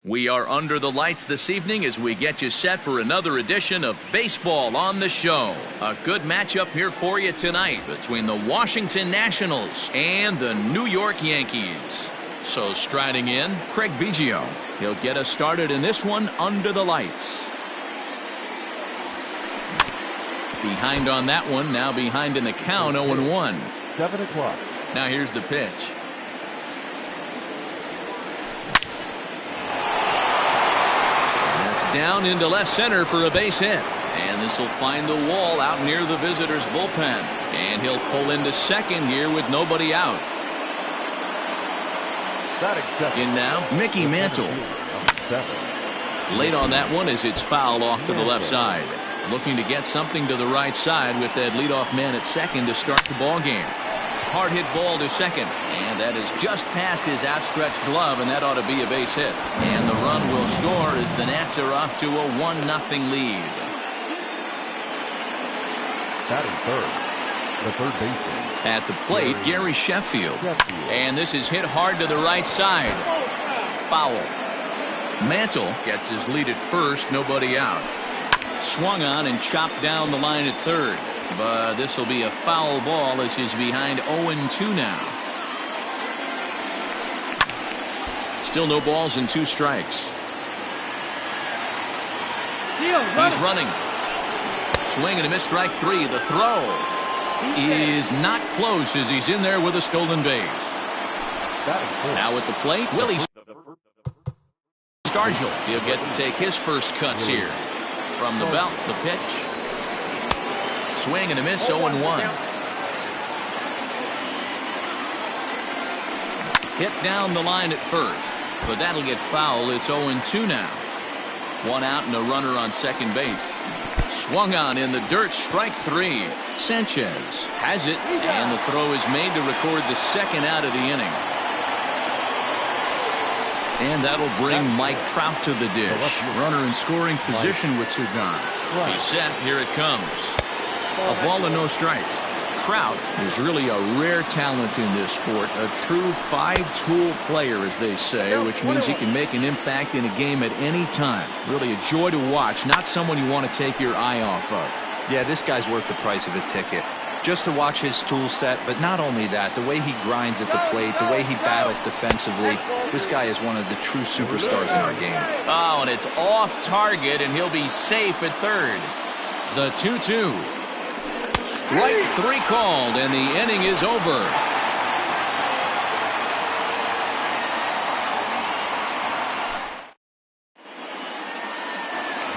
We are under the lights this evening as we get you set for another edition of Baseball on the Show. A good matchup here for you tonight between the Washington Nationals and the New York Yankees. So striding in, Craig Biggio. He'll get us started in this one under the lights. Behind on that one, now behind in the count, 0-1. 7 o'clock. Now here's the pitch. Down into left center for a base hit. And this will find the wall out near the visitors' bullpen. And he'll pull into second here with nobody out. In now, Mickey Mantle. Late on that one as it's fouled off to the left side. Looking to get something to the right side with that leadoff man at second to start the ball game. Hard hit ball to second, and that is just past his outstretched glove, and that ought to be a base hit. And the run will score as the Nats are off to a 1-0 lead. Batting third, the third baseman. At the plate, Gary Sheffield. And this is hit hard to the right side. Foul. Mantle gets his lead at first, nobody out. Swung on and chopped down the line at third. But this will be a foul ball as he's behind 0-2 now. Still no balls and 2 strikes. He's running. Swing and a miss, strike 3. The throw is not close as he's in there with a stolen base. Now at the plate, Willie Stargell. He'll get to take his first cuts here. From the belt, the pitch. Swing and a miss, 0-1. Hit down the line at first, but that'll get foul. It's 0-2 now. 1 out and a runner on second base. Swung on in the dirt, strike 3. Sanchez has it, and the throw is made to record the second out of the inning. And that'll bring Mike Trout to the dish. Runner in scoring position with 2 gone. He's set, here it comes. A ball and no strikes. Trout is really a rare talent in this sport. A true 5-tool player, as they say, which means he can make an impact in a game at any time. Really a joy to watch. Not someone you want to take your eye off of. Yeah, this guy's worth the price of a ticket. Just to watch his tool set, but not only that, the way he grinds at the plate, the way he battles defensively. This guy is one of the true superstars in our game. Oh, and it's off target, and he'll be safe at third. The 2-2. Strike 3 called, and the inning is over.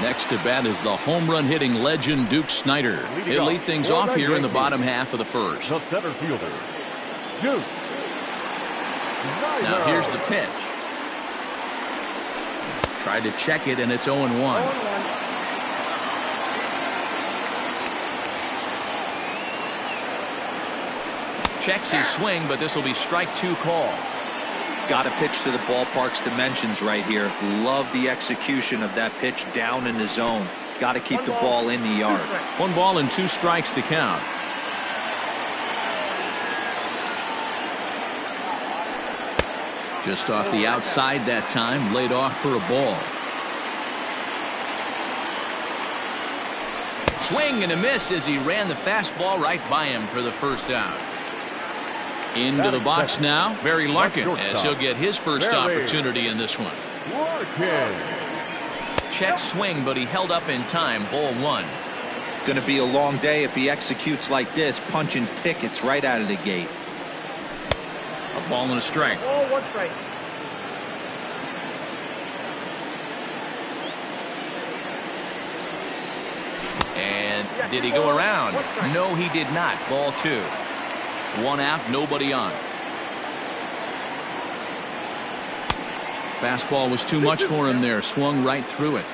Next to bat is the home run hitting legend Duke Snider. He'll lead things off here in the bottom half of the first. The center fielder, Duke. Now here's the pitch. Tried to check it, and it's 0-1. Checks his swing, but this will be strike 2 call. Got to pitch to the ballpark's dimensions right here. Love the execution of that pitch down in the zone. Got to keep the ball in the yard. 1 ball and 2 strikes to count. Just off the outside that time, laid off for a ball. Swing and a miss as he ran the fastball right by him for the first out. Into the box now, Barry Larkin, as he'll get his first opportunity in this one. Check swing, but he held up in time. Ball 1. Going to be a long day if he executes like this, punching tickets right out of the gate. A ball and a strike. Oh, 1 strike. And did he go around? No, he did not. Ball 2. 1 out, nobody on. Fastball was too much for him there. Swung right through it.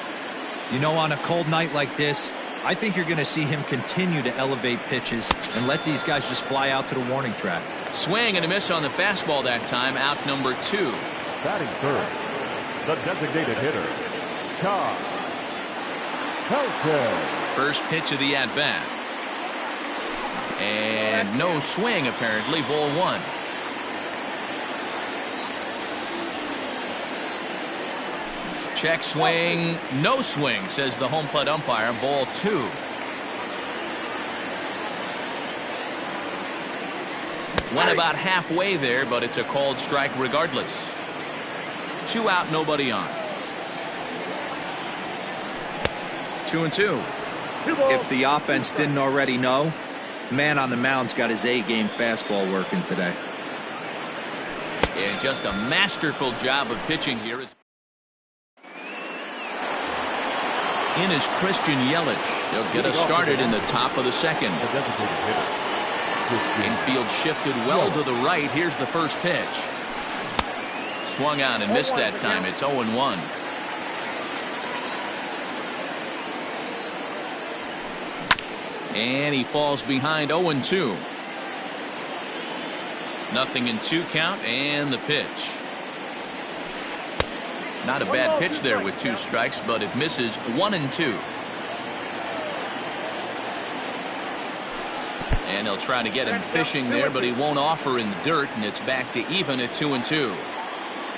You know, on a cold night like this, I think you're going to see him continue to elevate pitches and let these guys just fly out to the warning track. Swing and a miss on the fastball that time. Out number 2. Batting third, the designated hitter, Todd Helton. First pitch of the at-bat. And no swing, apparently. Ball 1. Check swing, no swing, says the home plate umpire. Ball 2. Went about halfway there, but it's a called strike regardless. 2 out, nobody on. 2-2. If the offense didn't already know, man on the mound's got his A-game fastball working today. And just a masterful job of pitching here. In is Christian Yelich. He'll get us started in the top of the second. Infield shifted well to the right. Here's the first pitch. Swung on and missed that time. It's 0-1. And he falls behind. 0-2. Nothing in 2 count, and the pitch. Not a bad pitch there with 2 strikes, but it misses. 1-2. And they'll try to get him fishing there, but he won't offer in the dirt, and it's back to even at 2-2.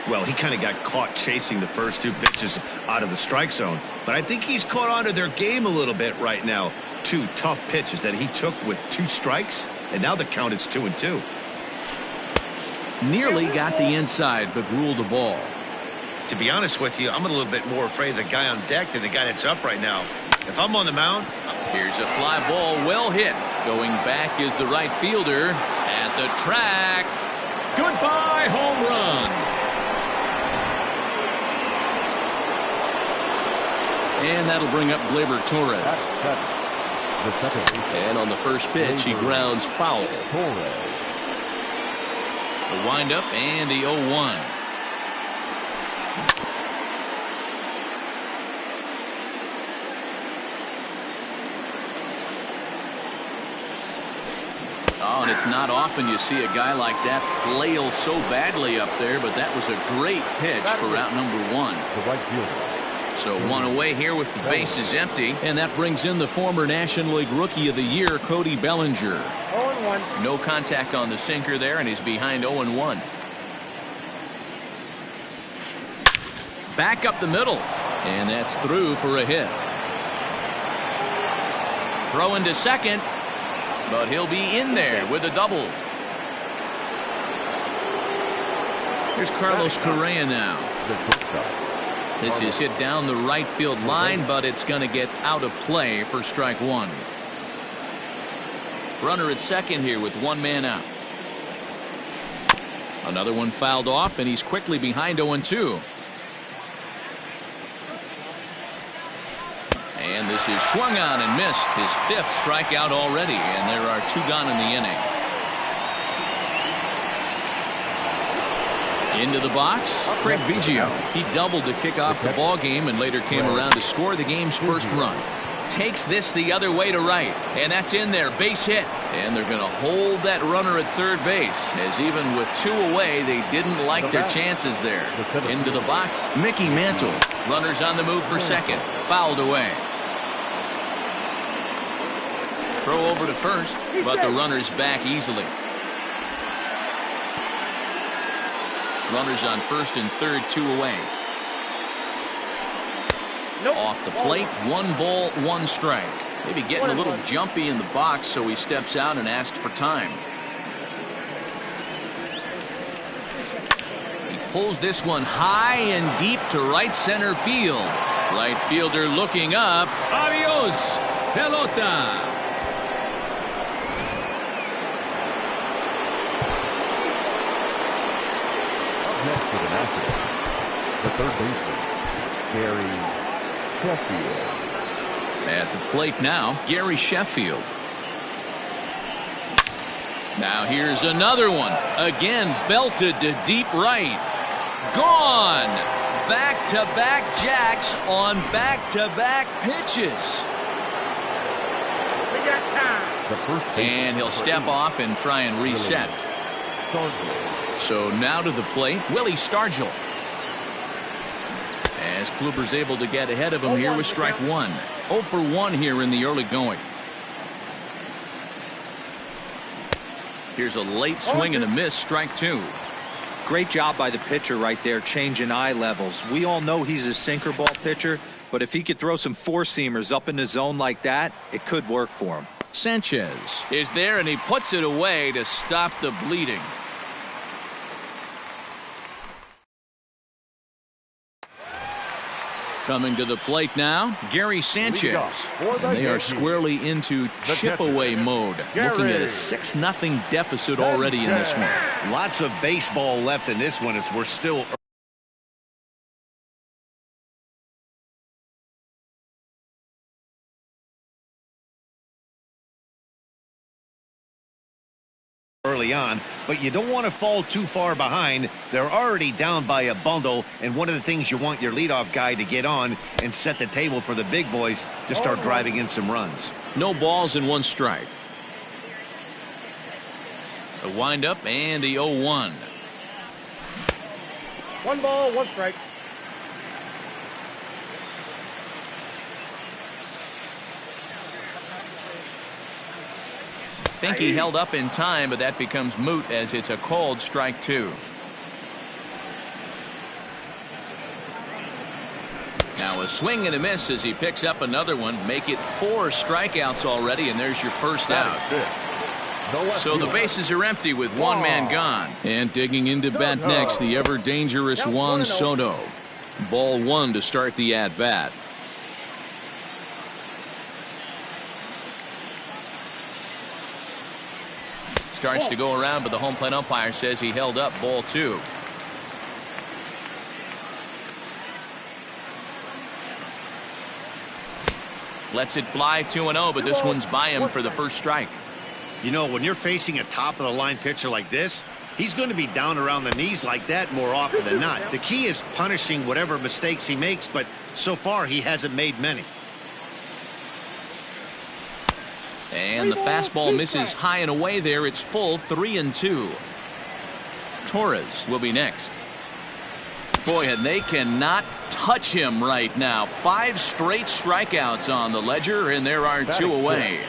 Well, he kind of got caught chasing the first 2 pitches out of the strike zone, but I think he's caught on to their game a little bit right now. 2 tough pitches that he took with 2 strikes, and now the count is 2-2. Nearly got the inside, but ruled the ball. To be honest with you, I'm a little bit more afraid of the guy on deck than the guy that's up right now. If I'm on the mound. Here's a fly ball, well hit. Going back is the right fielder at the track. Goodbye, home run. And that'll bring up Gleyber Torres. And on the first pitch, he grounds foul. The windup and the 0-1. Oh, and it's not often you see a guy like that flail so badly up there, but that was a great pitch for out number 1. The right fielder. So 1 away here with the bases empty, and that brings in the former National League Rookie of the Year, Cody Bellinger. 0-1. No contact on the sinker there, and he's behind 0-1. Back up the middle, and that's through for a hit. Throw into second, but he'll be in there with a double. Here's Carlos Correa now. This is hit down the right field line, but it's going to get out of play for strike 1. Runner at second here with 1 man out. Another one fouled off, and he's quickly behind 0-2. And this is swung on and missed. His 5th strikeout already, and there are 2 gone in the inning. Into the box, Craig Biggio. He doubled to kick off the ball game and later came around to score the game's first run. Takes this the other way to right, and that's in there, base hit. And they're going to hold that runner at third base, as even with 2 away, they didn't like their chances there. Into the box, Mickey Mantle. Runners on the move for second, fouled away. Throw over to first, but the runner's back easily. Runners on first and third, 2 away. Off the plate, 1 ball, 1 strike. Maybe getting a little jumpy in the box, so he steps out and asks for time. He pulls this one high and deep to right center field. Right fielder looking up. Adios, pelota. Next to the Nationals, the third baseman, Gary Sheffield. At the plate now, Gary Sheffield. Now here's another one. Again, belted to deep right. Gone. Back-to-back jacks on back-to-back pitches. We got time. And he'll step off and try and reset. So now to the plate, Willie Stargell. As Kluber's able to get ahead of him here with strike 1. 0 for 1 here in the early going. Here's a late swing and a miss, strike 2. Great job by the pitcher right there, changing eye levels. We all know he's a sinker ball pitcher, but if he could throw some four-seamers up in the zone like that, it could work for him. Sanchez is there, and he puts it away to stop the bleeding. Coming to the plate now, Gary Sanchez. And they are squarely into chip-away mode. Looking at a 6-0 deficit already in this one. Lots of baseball left in this one as we're still early on, but you don't want to fall too far behind. They're already down by a bundle, and one of the things you want your leadoff guy to get on and set the table for the big boys to start driving in some runs. No balls and 1 strike. A windup and the 0-1. 1 ball, 1 strike. Think he held up in time, but that becomes moot as it's a called strike 2. Now a swing and a miss as he picks up another one. Make it 4 strikeouts already, and there's your first out. So the bases are empty with 1 man gone. And digging into bat next, the ever dangerous Juan Soto. Ball 1 to start the at-bat. Starts to go around, but the home plate umpire says he held up. Ball 2. Lets it fly 2-0, but this one's by him for the first strike. You know, when you're facing a top-of-the-line pitcher like this, he's going to be down around the knees like that more often than not. The key is punishing whatever mistakes he makes, but so far he hasn't made many. And the fastball misses high and away there. It's full, 3-2. Torres will be next. Boy, and they cannot touch him right now. 5 straight strikeouts on the ledger, and there are 2 away.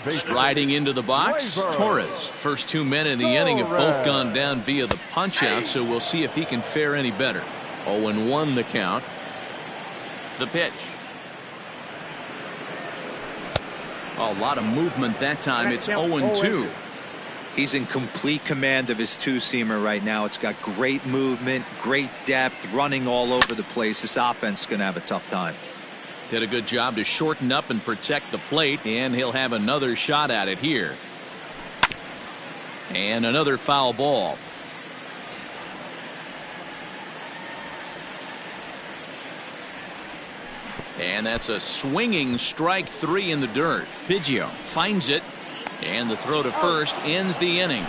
Striding into the box, Torres. First 2 men in the inning have both gone down via the punch-out, so we'll see if he can fare any better. 0-1 the count. The pitch. A lot of movement that time. It's 0-2. He's in complete command of his two-seamer right now. It's got great movement, great depth, running all over the place. This offense is going to have a tough time. Did a good job to shorten up and protect the plate, and he'll have another shot at it here. And another foul ball. And that's a swinging strike 3 in the dirt. Biggio finds it, and the throw to first ends the inning.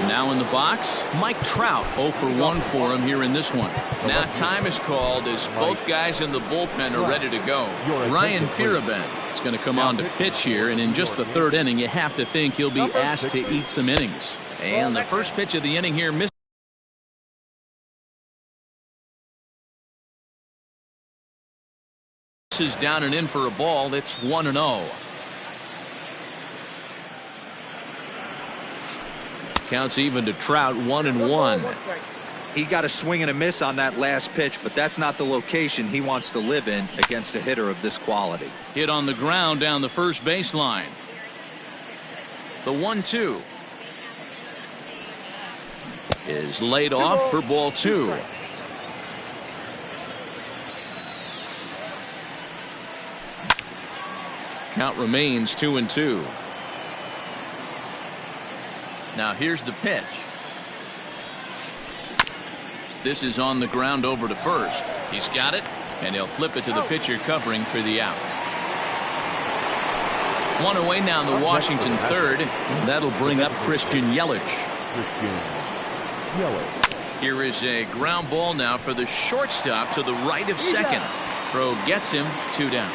Now in the box, Mike Trout. 0 for 1 for him here in this one. Now time is called as both guys in the bullpen are ready to go. Ryan Feerabend is going to come on to pitch here, and in just the 3rd inning, you have to think he'll be asked to eat some innings. And the first pitch of the inning here misses. Is down and in for a ball. That's 1-0. Counts even to Trout. 1-1. He got a swing and a miss on that last pitch, but that's not the location he wants to live in against a hitter of this quality. Hit on the ground down the first baseline. The 1-2 is laid off for ball 2. Count remains 2-2. Now here's the pitch. This is on the ground over to first. He's got it, and he'll flip it to the pitcher covering for the out. 1 away now in the Washington 3rd. That'll bring up Christian Yelich. Here is a ground ball now for the shortstop to the right of second. Throw gets him, 2 down.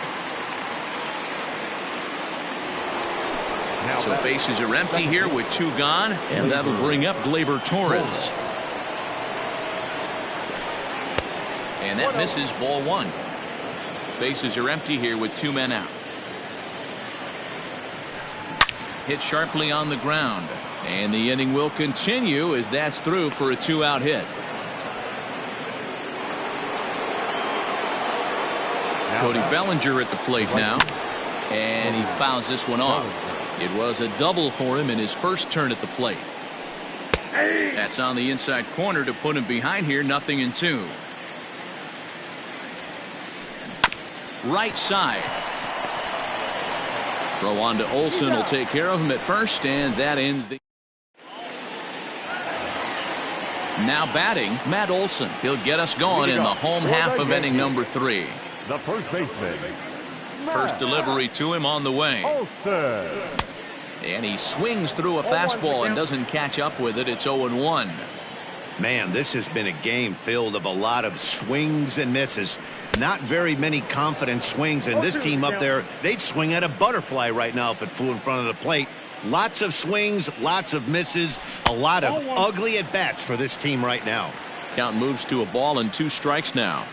So bases are empty here with 2 gone, and that'll bring up Gleyber Torres. And that misses, ball 1. Bases are empty here with 2 men out. hit sharply on the ground. And the inning will continue as that's through for a 2-out hit. Cody Bellinger at the plate now. And he fouls this one off. It was a double for him in his first turn at the plate. That's on the inside corner to put him behind here. 0-2. Right side. Throw on to Olson will take care of him at first, and that ends the. Now batting, Matt Olson. He'll get us going in the home half of inning number 3. The first baseman. First delivery to him on the way. Olson. And he swings through a fastball and doesn't catch up with it. It's 0-1. Man, this has been a game filled of a lot of swings and misses. Not very many confident swings, and this team up there, they'd swing at a butterfly right now if it flew in front of the plate. Lots of swings, lots of misses, a lot of ugly at-bats for this team right now. Count moves to a ball and 2 strikes now.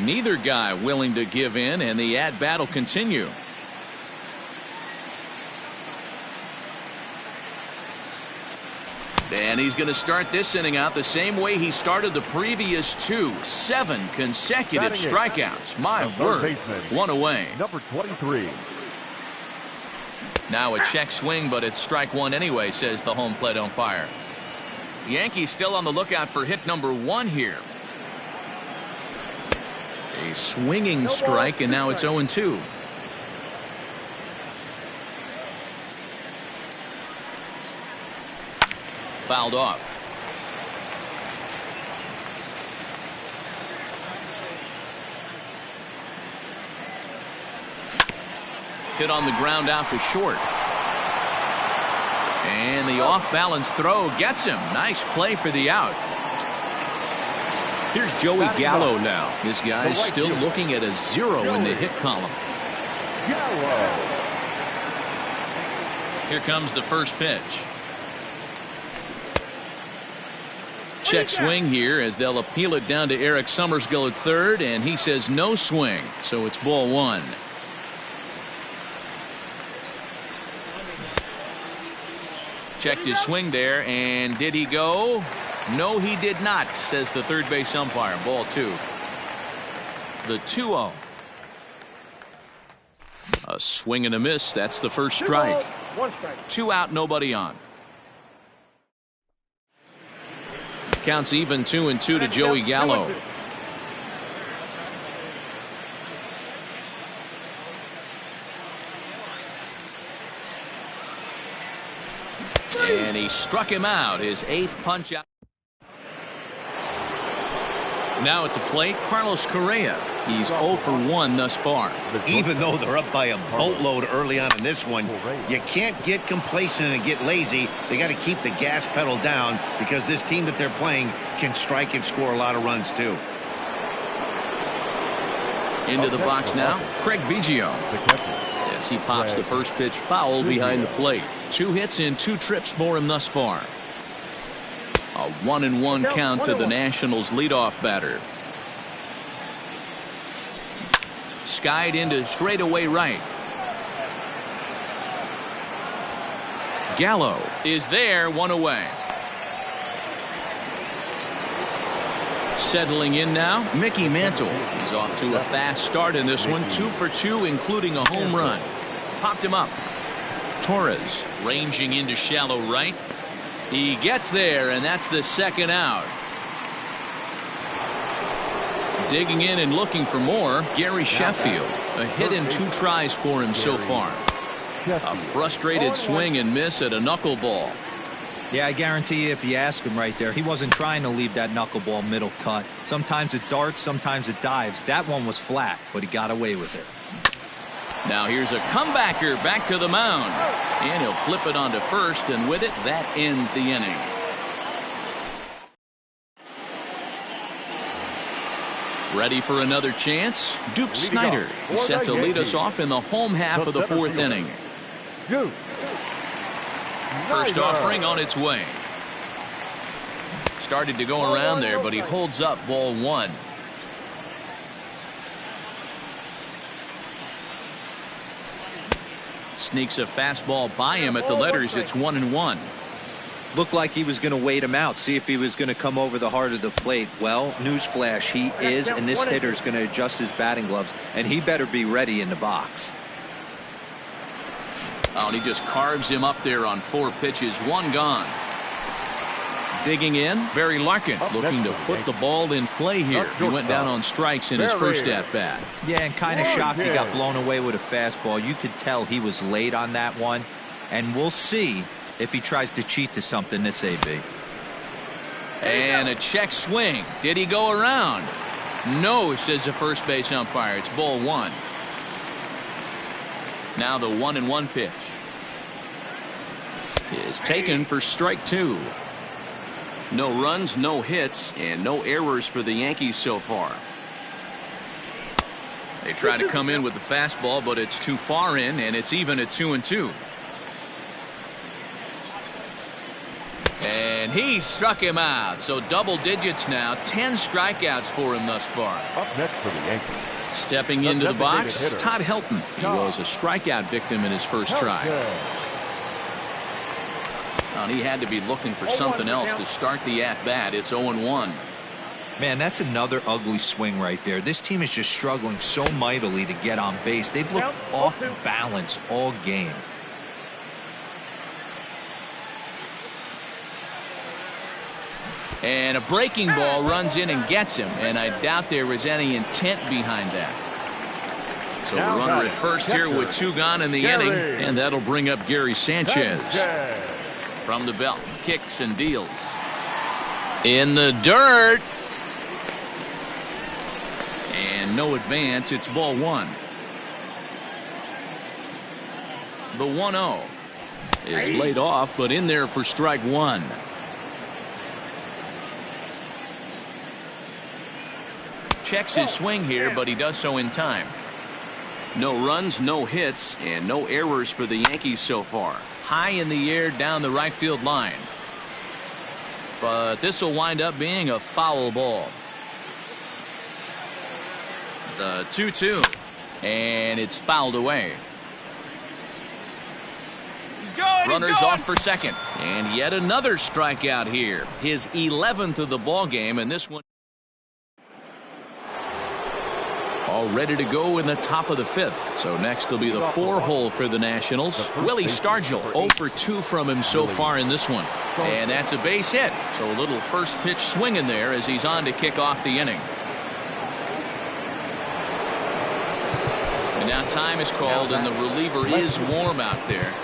Neither guy willing to give in, and the at-bat will continue. And he's going to start this inning out the same way he started the previous 2. 7 consecutive strikeouts. My word. 1 away. Number 23. Now a check swing, but it's strike 1 anyway, says the home plate umpire. The Yankees still on the lookout for hit number 1 here. A swinging strike, and now it's 0-2. Fouled off. Hit on the ground out to short. And the off-balance throw gets him. Nice play for the out. Here's Joey Gallo now. This guy's still looking at a 0 in the hit column. Here comes the first pitch. Check swing here as they'll appeal it down to Eric Summersgill at third, and he says no swing, so it's ball 1. Checked his swing there, and did he go? No, he did not, says the third base umpire. Ball 2. The 2-0. A swing and a miss. That's the first strike. 2 out, nobody on. Counts even 2-2 to Joey Gallo. And he struck him out. His 8th punch out. Now at the plate, Carlos Correa. He's 0 for 1 thus far. Even though they're up by a boatload early on in this one, you can't get complacent and get lazy. They got to keep the gas pedal down because this team that they're playing can strike and score a lot of runs too. Into the box now, Craig Biggio. As he pops the first pitch foul behind the plate. 2 hits in 2 trips for him thus far. A 1-1 count to the Nationals leadoff batter. Skied into straightaway right. Gallo is there, 1 away. Settling in now, Mickey Mantle. He's off to a fast start in this one. 2 for 2, including a home run. Popped him up. Torres ranging into shallow right. He gets there, and that's the 2nd out. Digging in and looking for more, Gary Sheffield. A hit in 2 tries for him so far. A frustrated swing and miss at a knuckleball. Yeah, I guarantee you if you ask him right there, he wasn't trying to leave that knuckleball middle cut. Sometimes it darts, sometimes it dives. That one was flat, but he got away with it. Now here's a comebacker back to the mound. And he'll flip it onto first, and with it, that ends the inning. Ready for another chance? Duke Snider is set to lead us off in the home half of the 4th inning. First offering on its way. Started to go around there, but he holds up ball 1. sneaks a fastball by him at the letters. It's 1-1. Looked like he was going to wait him out, see if he was going to come over the heart of the plate. Well, newsflash, he is, and this hitter's going to adjust his batting gloves, and he better be ready in the box. Oh, and he just carves him up there on 4 pitches, 1 gone. Digging in, Barry Larkin looking to put the ball in play here. He went down on strikes in his first at-bat. Yeah, and kind of shocked he got blown away with a fastball. You could tell he was late on that one, and we'll see if he tries to cheat to something this AB. And a check swing. Did he go around? No, says the first base umpire. It's ball 1. Now the 1-1 pitch is taken for strike 2. No runs, no hits, and no errors for the Yankees so far. They try to come in with the fastball, but it's too far in, and it's even at 2-2. And he struck him out. So double digits now. 10 strikeouts for him thus far. Up next for the Yankees. Stepping into the box, Todd Helton. He was a strikeout victim in his first try. And he had to be looking for something else to start the at-bat. It's 0-1. Man, that's another ugly swing right there. This team is just struggling so mightily to get on base. They've looked off balance all game. And a breaking ball runs in and gets him, and I doubt there was any intent behind that. So the runner at first here with 2 gone in the inning, and that'll bring up Gary Sanchez. From the belt, kicks and deals. In the dirt. And no advance, it's ball 1. The 1-0 is laid off, but in there for strike 1. Checks his swing here, but he does so in time. No runs, no hits, and no errors for the Yankees so far. High in the air down the right field line. But this will wind up being a foul ball. The 2-2. And it's fouled away. Runners off for second. And yet another strikeout here. His 11th of the ball game, and this one all ready to go in the top of the 5th. So next will be the 4-hole for the Nationals. Willie Stargell 0 for 2 from him so far in this one. And that's a base hit. So a little first pitch swing in there as he's on to kick off the inning. And now time is called, and the reliever is warm out there.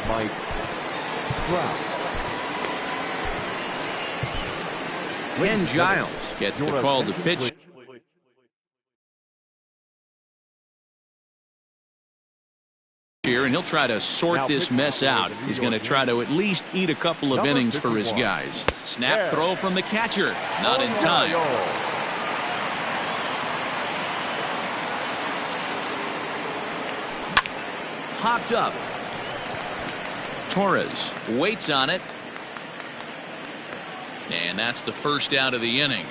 Ken Giles gets the call to pitch. Here, and he'll try to sort this mess out. He's going to try to at least eat a couple of innings for his guys. Snap throw from the catcher. Not in time. Popped up. Torres waits on it. And that's the first out of the inning.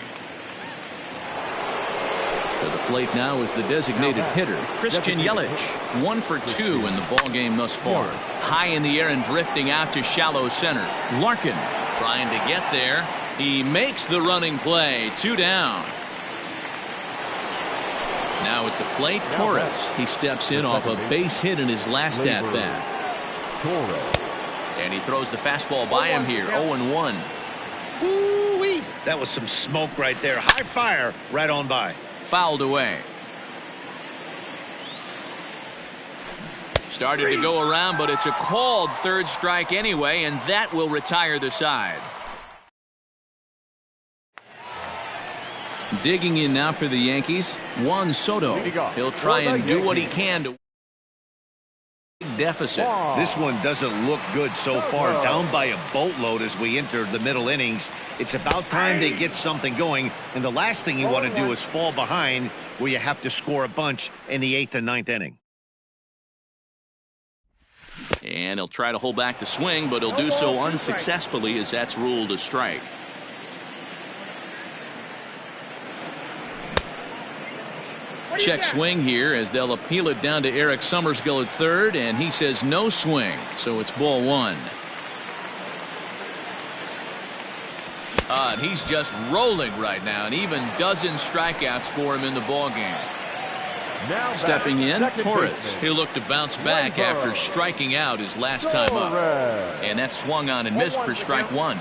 To the plate now is the designated hitter, Christian Yelich. 1 for 2 in the ball game thus far. High in the air and drifting out to shallow center. Larkin trying to get there. He makes the running play. 2 down. Now at the plate, Torres. He steps in off a base hit in his last at-bat. And he throws the fastball by him here. 0-1. Woo-wee. That was some smoke right there. High fire right on by. Fouled away. Started to go around, but it's a called 3rd strike anyway, and that will retire the side. Digging in now for the Yankees, Juan Soto. He'll try and do what he can to deficit. This one doesn't look good so far. Down by a boatload as we enter the middle innings. It's about time they get something going, and the last thing you want to do is fall behind where you have to score a bunch in the 8th and 9th inning. And he'll try to hold back the swing, but he'll do so unsuccessfully as that's ruled a strike. Check swing here as they'll appeal it down to Eric Summersgill at third, and he says no swing, so it's ball one. And he's just rolling right now, and even dozen strikeouts for him in the ball game. Stepping in, Torres. He'll look to bounce back after striking out his last time up. And that swung on and missed for strike one.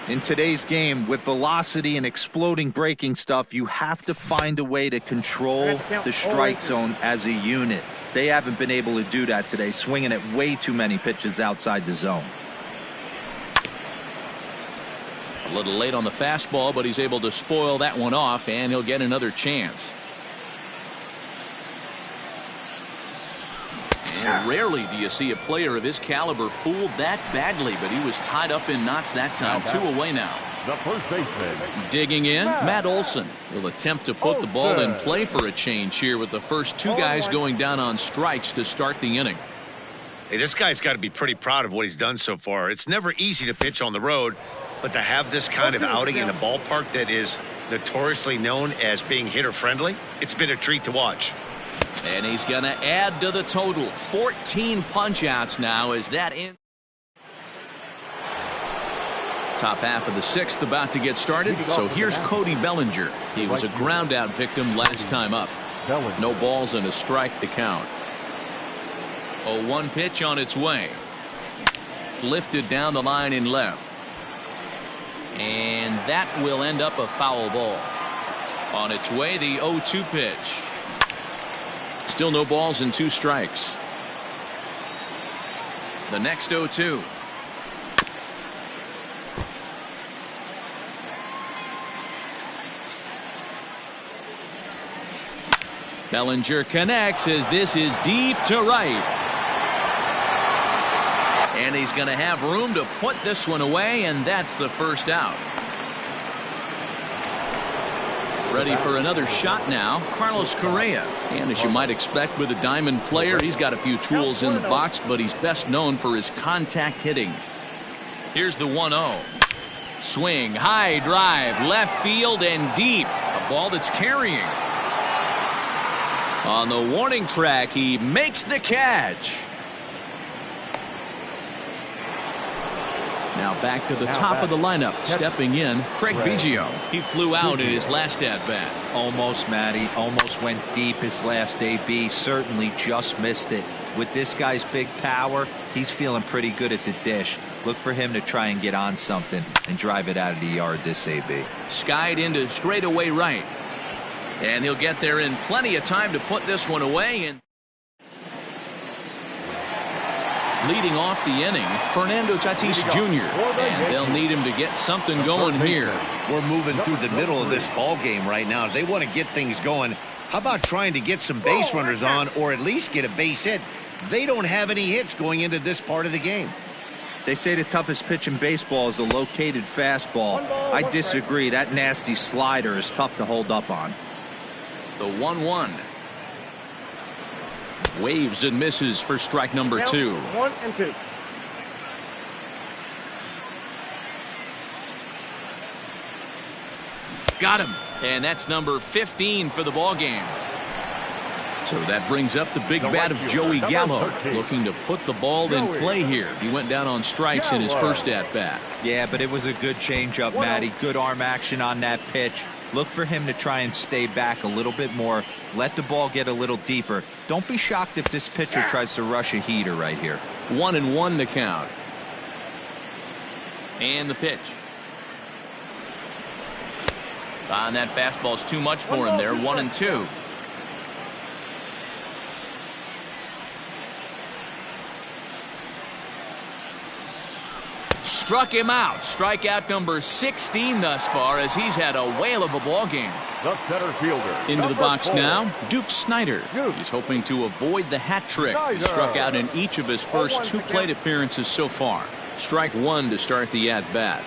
In today's game, with velocity and exploding breaking stuff, you have to find a way to control the strike zone as a unit. They haven't been able to do that today, swinging at way too many pitches outside the zone. A little late on the fastball, but he's able to spoil that one off, and he'll get another chance. And rarely do you see a player of his caliber fooled that badly, but he was tied up in knots that time. Two away now. The first baseman. Digging in, Matt Olson. He'll attempt to put the ball in play for a change here with the first two guys going down on strikes to start the inning. Hey, this guy's got to be pretty proud of what he's done so far. It's never easy to pitch on the road, but to have this kind of outing in a ballpark that is notoriously known as being hitter-friendly, it's been a treat to watch. And he's going to add to the total. 14 punch-outs now as that in. Top half of the sixth about to get started. So here's Cody Bellinger. He was a ground-out victim last time up. No balls and a strike to count. 0-1 pitch on its way. Lifted down the line in left. And that will end up a foul ball. On its way, the 0-2 pitch. Still no balls and two strikes. The next 0-2. Bellinger connects as this is deep to right. And he's going to have room to put this one away, and that's the first out. Ready for another shot now, Carlos Correa. And as you might expect with a diamond player, he's got a few tools in the box, but he's best known for his contact hitting. Here's the 1-0. Swing, high drive, left field and deep. A ball that's carrying. On the warning track, he makes the catch. Now back to the top of the lineup. Stepping in, Craig Biggio. He flew out in his last at-bat. Almost, Matty. Almost went deep his last AB. Certainly just missed it. With this guy's big power, he's feeling pretty good at the dish. Look for him to try and get on something and drive it out of the yard this AB. Skied into straightaway right. And he'll get there in plenty of time to put this one away. And leading off the inning, Fernando Tatis Jr. And they'll need him to get something going here. We're moving through the middle of this ball game right now. If they want to get things going, how about trying to get some base runners on or at least get a base hit? They don't have any hits going into this part of the game. They say the toughest pitch in baseball is a located fastball. I disagree. That nasty slider is tough to hold up on. The 1-1. Waves and misses for strike number 2. 1 and 2. Got him. And that's number 15 for the ball game. So that brings up the big bat of Joey Gallo, looking to put the ball in play here. He went down on strikes in his first at-bat. Yeah, but it was a good changeup, Matty. Good arm action on that pitch. Look for him to try and stay back a little bit more. Let the ball get a little deeper. Don't be shocked if this pitcher tries to rush a heater right here. 1-1 the count. And the pitch. And that fastball's too much for him there. 1-2. Struck him out. Strikeout number 16 thus far as he's had a whale of a ball game. The center fielder. Into the box now, Duke Snider. He's hoping to avoid the hat trick. He struck out in each of his first 2 plate appearances so far. Strike 1 to start the at-bat.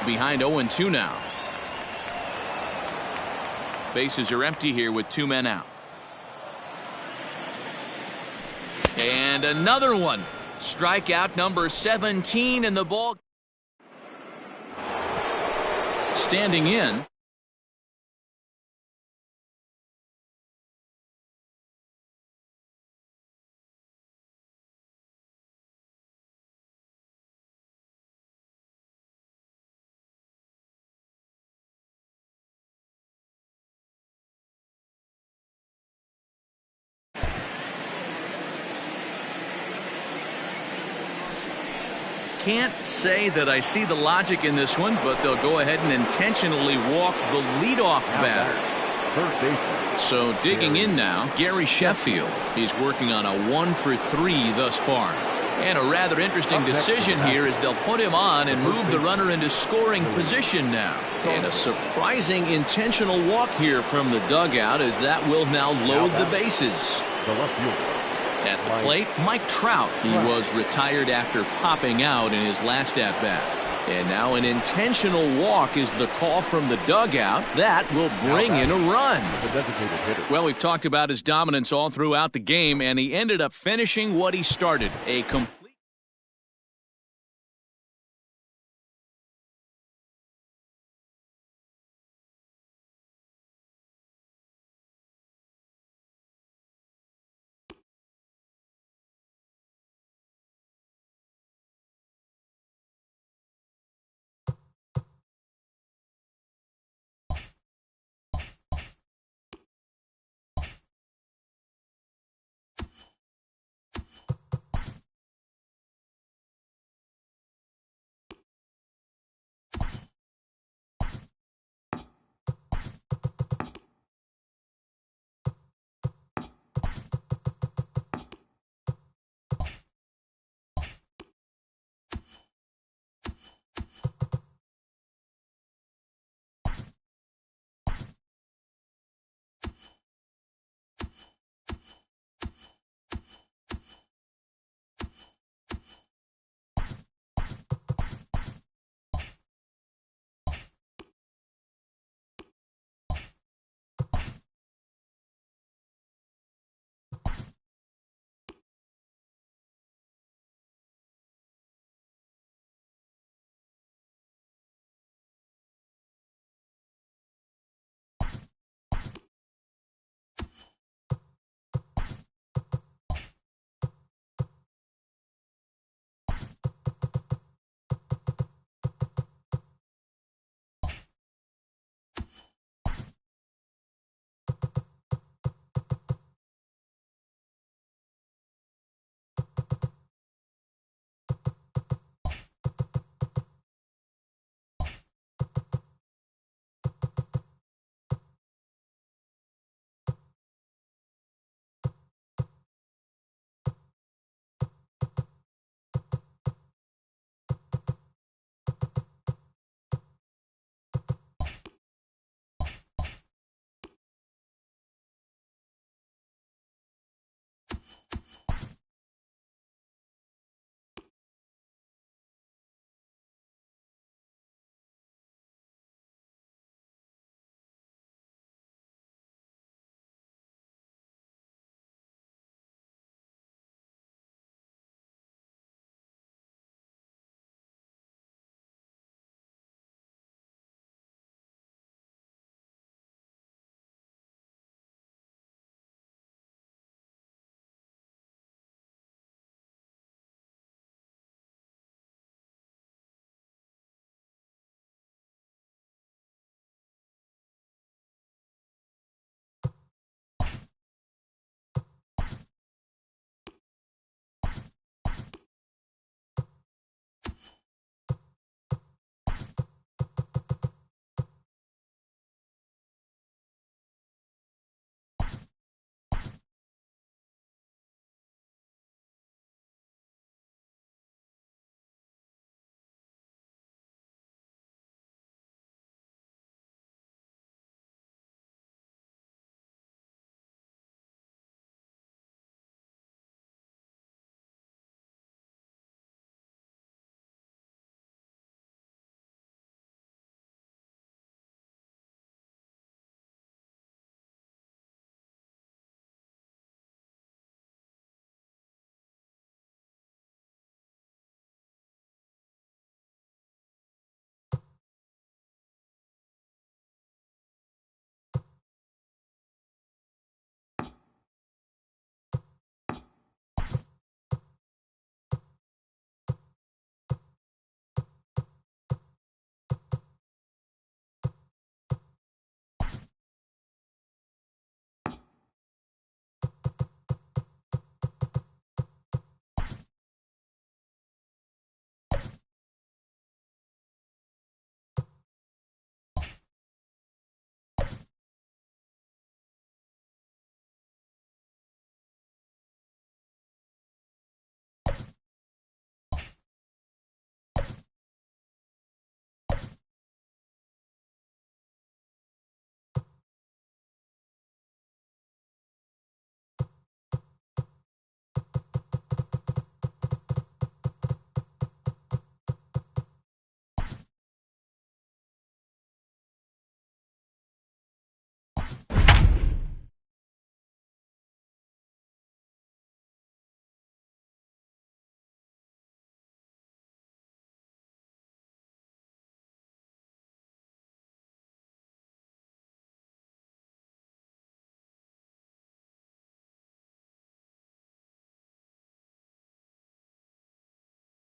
Behind 0-2 now. Bases are empty here with 2 men out. And another one. Strikeout number 17 in the ball. Standing in. can't say that I see the logic in this one, but they'll go ahead and intentionally walk the leadoff batter. Third baseman. So digging in now, Gary Sheffield. He's working on a 1-for-3 thus far. And a rather interesting decision here is they'll put him on and move the runner into scoring position now. And a surprising intentional walk here from the dugout, as that will now load the bases. The left fielder. At the plate, Mike Trout. He was retired after popping out in his last at-bat. And now an intentional walk is the call from the dugout. That will bring in a run. The designated hitter. Well, we've talked about his dominance all throughout the game, and he ended up finishing what he started. A complete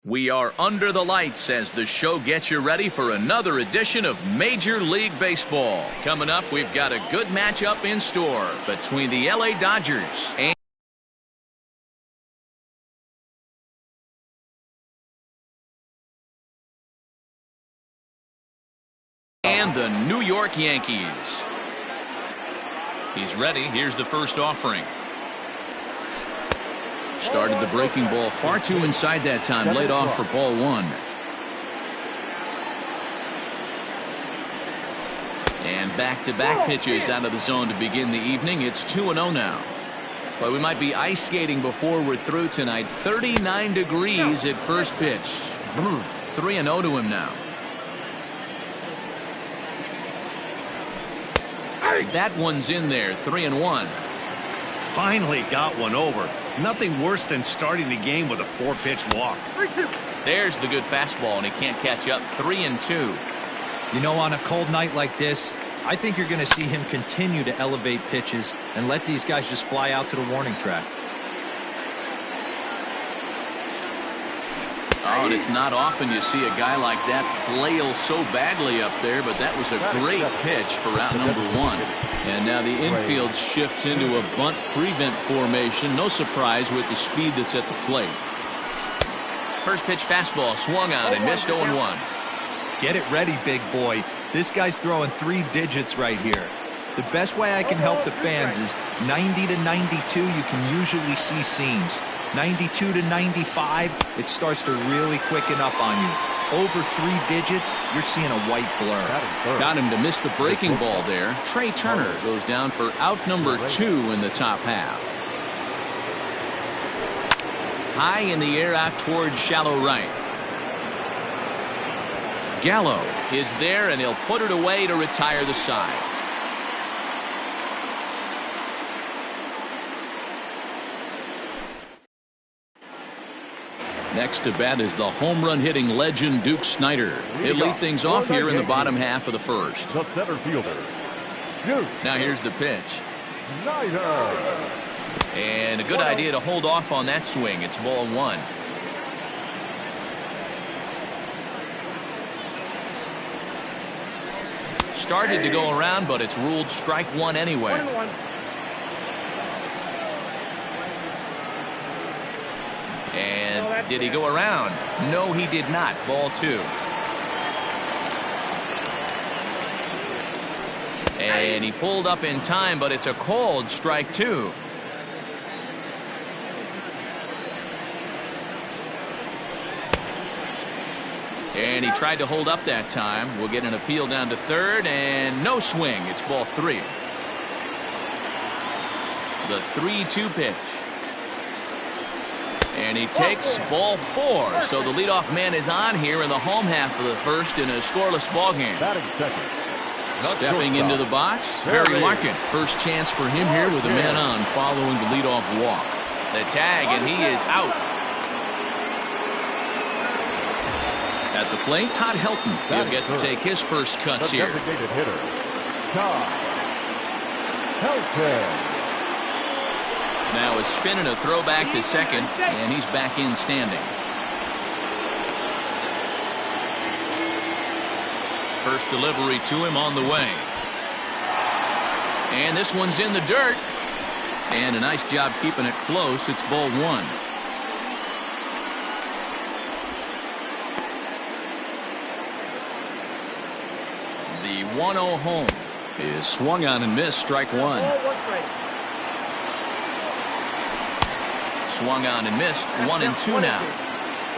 We are under the lights as the show gets you ready for another edition of Major League Baseball. Coming up, we've got a good matchup in store between the LA Dodgers and the New York Yankees. He's ready. Here's the first offering. Started the breaking ball far too inside that time. Laid off for ball one. And back-to-back pitches out of the zone to begin the evening. It's 2-0 now. But we might be ice skating before we're through tonight. 39 degrees at first pitch. 3-0 to him now. That one's in there. 3-1. Finally got one over. Nothing worse than starting the game with a 4-pitch walk. There's the good fastball, and he can't catch up. 3-2. You know, on a cold night like this, I think you're going to see him continue to elevate pitches and let these guys just fly out to the warning track. Oh, and it's not often you see a guy like that flail so badly up there, but that was a great pitch for out number one. And now the infield shifts into a bunt prevent formation. No surprise with the speed that's at the plate. First pitch fastball swung on and missed 0-1. Get it ready, big boy. This guy's throwing 3 digits right here. The best way I can help the fans is 90 to 92, you can usually see seams. 92 to 95, it starts to really quicken up on you. Over 3 digits, you're seeing a white blur. Got him to miss the breaking ball there. Trey Turner goes down for out number 2 in the top half. High in the air out towards shallow right. Gallo is there, and he'll put it away to retire the side. Next to bat is the home run hitting legend Duke Snider. He'll lead things off here in the bottom half of the first. The center fielder, Duke. Now here's the pitch. Snider. And a good idea to hold off on that swing. It's ball one. Started to go around, but it's ruled strike one anyway. And did he go around? No, he did not. Ball 2. And he pulled up in time, but it's a called strike 2. And he tried to hold up that time. We'll get an appeal down to third, and no swing. It's ball 3. The 3-2 pitch. And he takes ball 4. So the leadoff man is on here in the home half of the first in a scoreless ball game. Stepping into the box, Harry Larkin. First chance for him here with a man on following the leadoff walk. The tag, and he is out. At the plate, Todd Helton. He'll get to take his first cuts here. Hitter, Todd Helton. Now a spin and a throw back to second, and he's back in standing. First delivery to him on the way. And this one's in the dirt. And a nice job keeping it close. It's ball 1. The 1-0 home is swung on and missed. Strike 1. Swung on and missed. 1-2 now.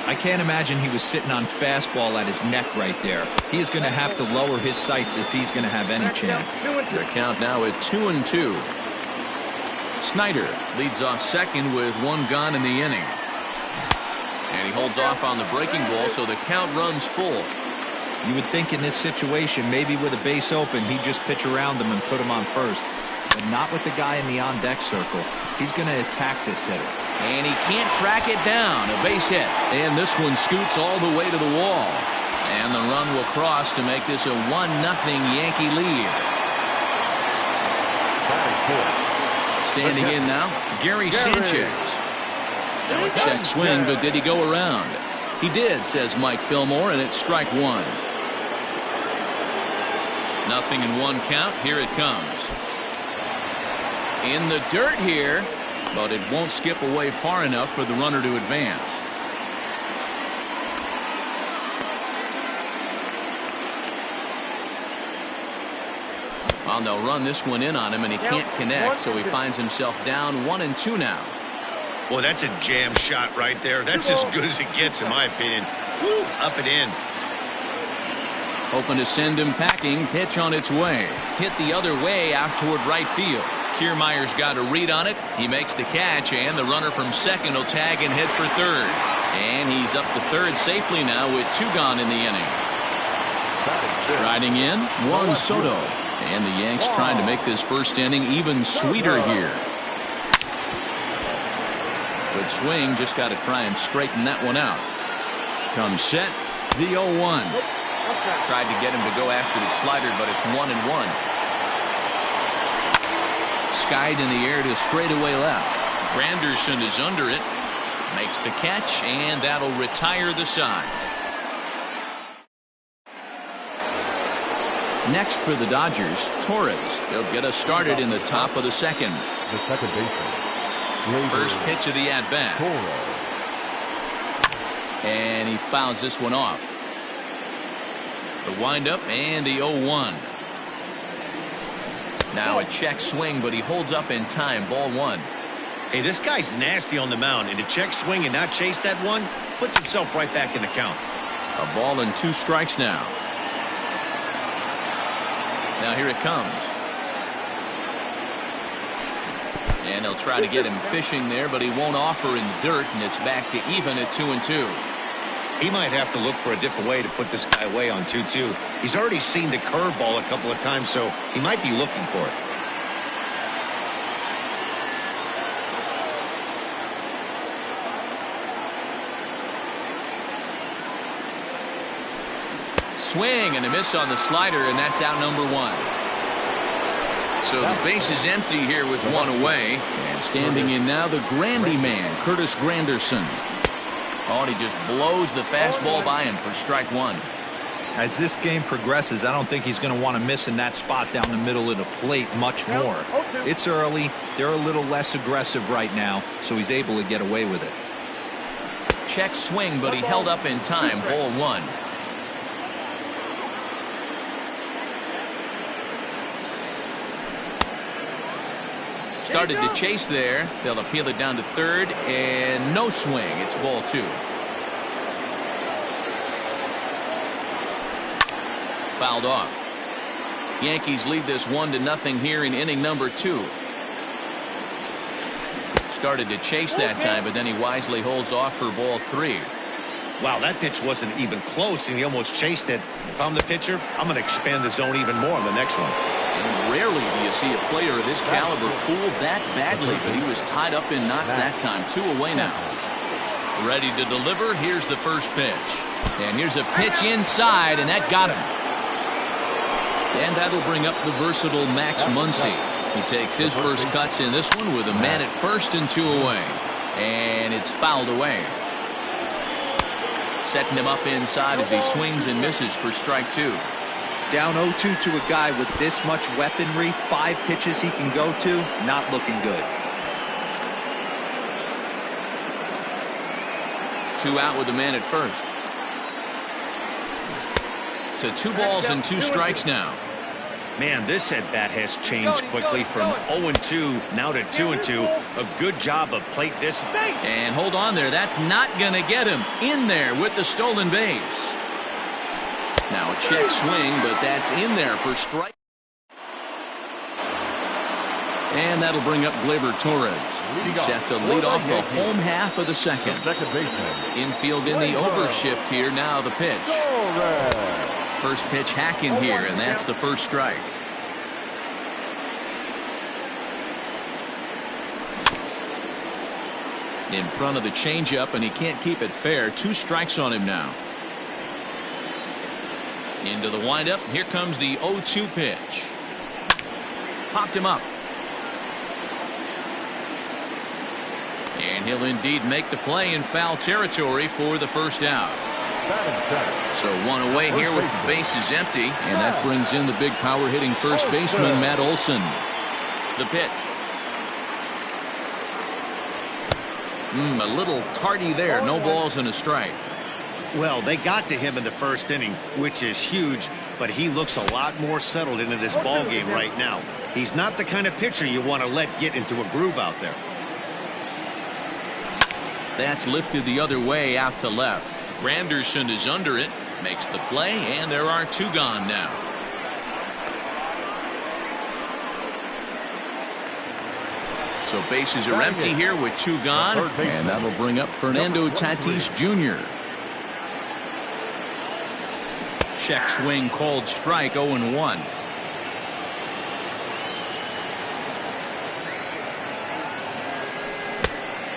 I can't imagine he was sitting on fastball at his neck right there. He is going to have to lower his sights if he's going to have any chance. The count now at 2-2. Snider leads off second with 1 gone in the inning. And he holds off on the breaking ball, so the count runs full. You would think in this situation, maybe with a base open, he'd just pitch around him and put him on first. But not with the guy in the on-deck circle. He's going to attack this hitter. And he can't track it down. A base hit. And this one scoots all the way to the wall. And the run will cross to make this a 1-0 Yankee lead. Standing in now, Gary Sanchez. Now a check swing, but did he go around? He did, says Mike Fillmore, and it's strike one. Nothing in one count. Here it comes. In the dirt here, but it won't skip away far enough for the runner to advance. Well, they'll run this one in on him, and he can't connect, so he finds himself down 1-2 now. Well, that's a jam shot right there. That's as good as it gets, in my opinion. Woo, up and in. Hoping to send him packing. Pitch on its way. Hit the other way out toward right field. Kiermaier's got a read on it. He makes the catch, and the runner from second will tag and hit for third. And he's up to third safely now with 2 gone in the inning. Striding in, Juan Soto. And the Yanks trying to make this first inning even sweeter here. Good swing, just got to try and straighten that one out. Comes set, the 0-1. Tried to get him to go after the slider, but it's 1-1. Skied in the air to straightaway left. Granderson is under it. Makes the catch, and that'll retire the side. Next for the Dodgers, Torres. They'll get us started in the top of the second. The second baseman. First pitch of the at-bat. And he fouls this one off. The windup and the 0-1. Now a check swing, but he holds up in time. Ball 1. Hey, this guy's nasty on the mound, and to check swing and not chase that one puts himself right back in the count. A ball and 2 strikes now. Now here it comes. And they'll try to get him fishing there, but he won't offer in the dirt, and it's back to even at 2-2. He might have to look for a different way to put this guy away on 2-2. He's already seen the curveball a couple of times, so he might be looking for it. Swing and a miss on the slider, and that's out number 1. So the base is empty here with 1 away. And standing in now, the Grandy man, Curtis Granderson. Oh, and he just blows the fastball by him for strike 1. As this game progresses, I don't think he's going to want to miss in that spot down the middle of the plate much more. It's early. They're a little less aggressive right now, so he's able to get away with it. Check swing, but he held up in time. Ball 1. Started to chase there. They'll appeal it down to third, and no swing. It's ball 2. Fouled off. Yankees lead this 1-0 here in inning number 2. Started to chase that time, but then he wisely holds off for ball 3. Wow, that pitch wasn't even close, and he almost chased it. If I'm the pitcher, I'm going to expand the zone even more on the next one. And rarely do you see a player of this caliber fooled that badly, but he was tied up in knots that time. 2 away now. Ready to deliver. Here's the first pitch. And here's a pitch inside, and that got him. And that'll bring up the versatile Max Muncy. He takes his first cuts in this one with a man at first and 2 away. And it's fouled away. Setting him up inside as he swings and misses for strike 2. Down 0-2 to a guy with this much weaponry, 5 pitches he can go to, not looking good. 2 out with the man at first. To 2 balls and 2 strikes now. Man, this at-bat has changed quickly from 0-2 now to 2-2. A good job of plate discipline. And hold on there. That's not going to get him in there with the stolen base. Now a check swing, but that's in there for strike. And that'll bring up Gleyber Torres. He's set to lead off the home half of the second. Infield in the overshift here. Now the pitch. First pitch hacking here, and that's the first strike. In front of the changeup, and he can't keep it fair. 2 strikes on him now. Into the windup. Here comes the 0-2 pitch. Popped him up. And he'll indeed make the play in foul territory for the first out. So one away here with the bases empty. And that brings in the big power hitting first baseman, Matt Olson. The pitch. A little tardy there. No balls and a strike. Well, they got to him in the first inning, which is huge, but he looks a lot more settled into this ball game right now. He's not the kind of pitcher you want to let get into a groove out there. That's lifted the other way out to left. Granderson is under it, makes the play, and there are two gone now. So bases are empty here with two gone, and that'll bring up Fernando Tatis Jr. Check swing called strike, 0-1.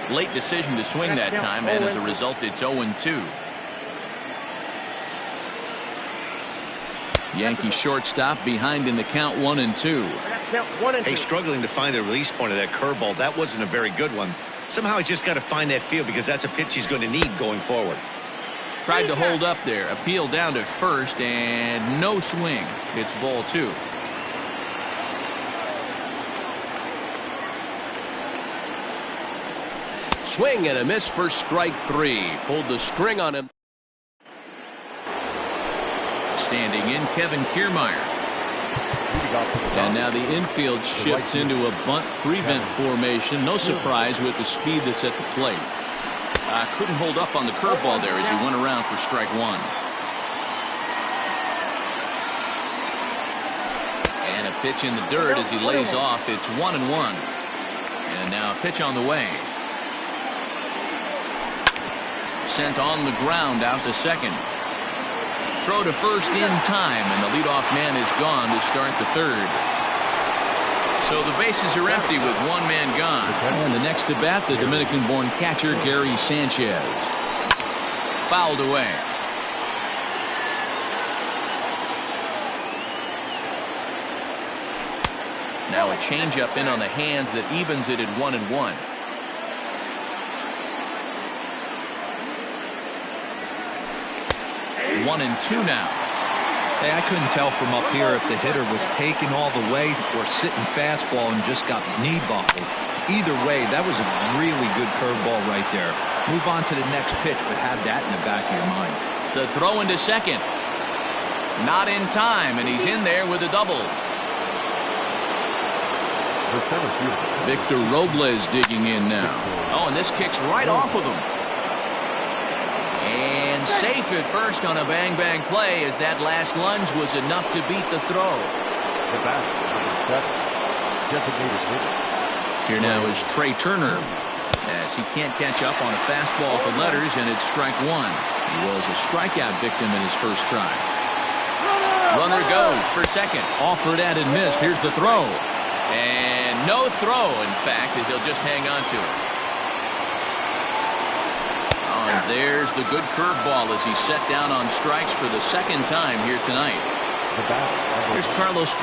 Late decision to swing that time, and as a result, it's 0-2. Yankee shortstop behind in the count, 1-2. Hey, struggling to find the release point of that curveball. That wasn't a very good one. Somehow he's just got to find that feel because that's a pitch he's going to need going forward. Tried to hold up there, appeal down to first, and no swing. It's ball 2. Swing and a miss for strike 3. Pulled the string on him. Standing in, Kevin Kiermaier. And now the infield shifts into a bunt prevent formation. No surprise with the speed that's at the plate. Couldn't hold up on the curveball there as he went around for strike 1. And a pitch in the dirt as he lays off. It's 1-1. And now a pitch on the way. Sent on the ground out to second. Throw to first in time, and the leadoff man is gone to start the third. So the bases are empty with one man gone. And the next to bat, the Dominican-born catcher, Gary Sanchez. Fouled away. Now a changeup in on the hands that evens it at 1-1. One and two now. Hey, I couldn't tell from up here if the hitter was taking all the way or sitting fastball and just got knee buckled. Either way, that was a really good curveball right there. Move on to the next pitch, but have that in the back of your mind. The throw into second. Not in time, and he's in there with a double. Victor Robles digging in now. Oh, and this kicks right off of him. And safe at first on a bang-bang play as that last lunge was enough to beat the throw. Here now is Trey Turner as he can't catch up on a fastball for letters, and it's strike 1. He was a strikeout victim in his first try. Runner goes for second. Offered at and missed. Here's the throw. And no throw, in fact, as he'll just hang on to it. And there's the good curveball as he's set down on strikes for the second time here tonight. Here's Carlos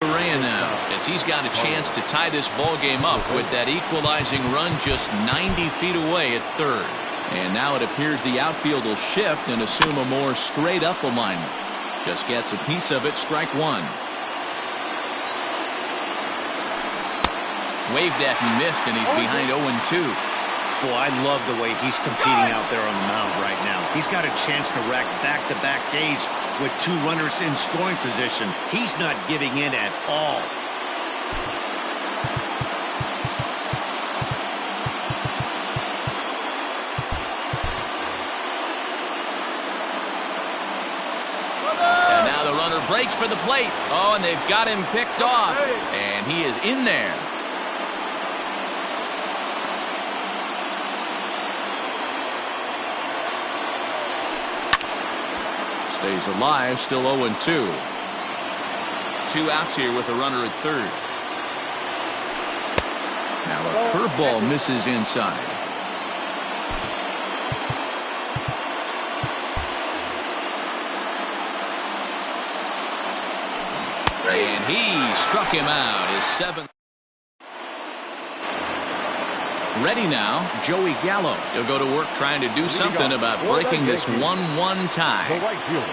Correa now as he's got a chance to tie this ball game up with that equalizing run just 90 feet away at third. And now it appears the outfield will shift and assume a more straight up alignment. Just gets a piece of it. Strike 1. Waved at and missed, and he's behind 0-2. Boy, I love the way he's competing out there on the mound right now. He's got a chance to rack back-to-back Ks with two runners in scoring position. He's not giving in at all. And now the runner breaks for the plate. Oh, and they've got him picked off. And he is in there. Stays alive, still 0-2. 2 outs here with a runner at third. Now a curveball misses inside. And he struck him out. His 7th. Ready now, Joey Gallo. He'll go to work trying to do something about breaking this 1-1 tie. The right fielder.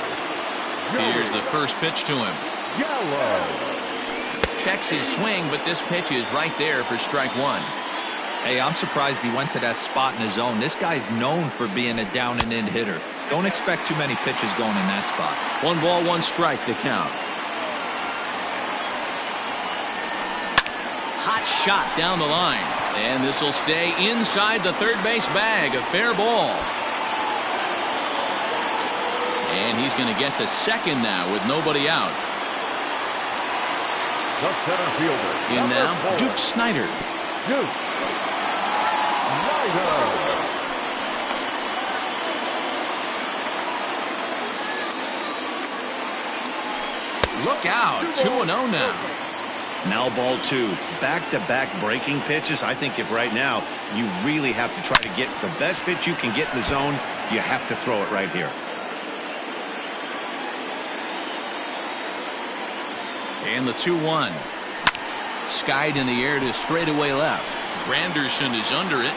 Here's the first pitch to him. Gallo. Checks his swing, but this pitch is right there for strike one. Hey, I'm surprised he went to that spot in his zone. This guy's known for being a down and in hitter. Don't expect too many pitches going in that spot. 1 ball, 1 strike, the count. Hot shot down the line. And this will stay inside the third base bag. A fair ball. And he's going to get to second now with nobody out. The center fielder. In now, 4. Duke Snider. Duke Snider. Look out. 2-0 now. Now ball 2. Back-to-back breaking pitches. I think if right now you really have to try to get the best pitch you can get in the zone, you have to throw it right here. And the 2-1. Skied in the air to straightaway left. Granderson is under it.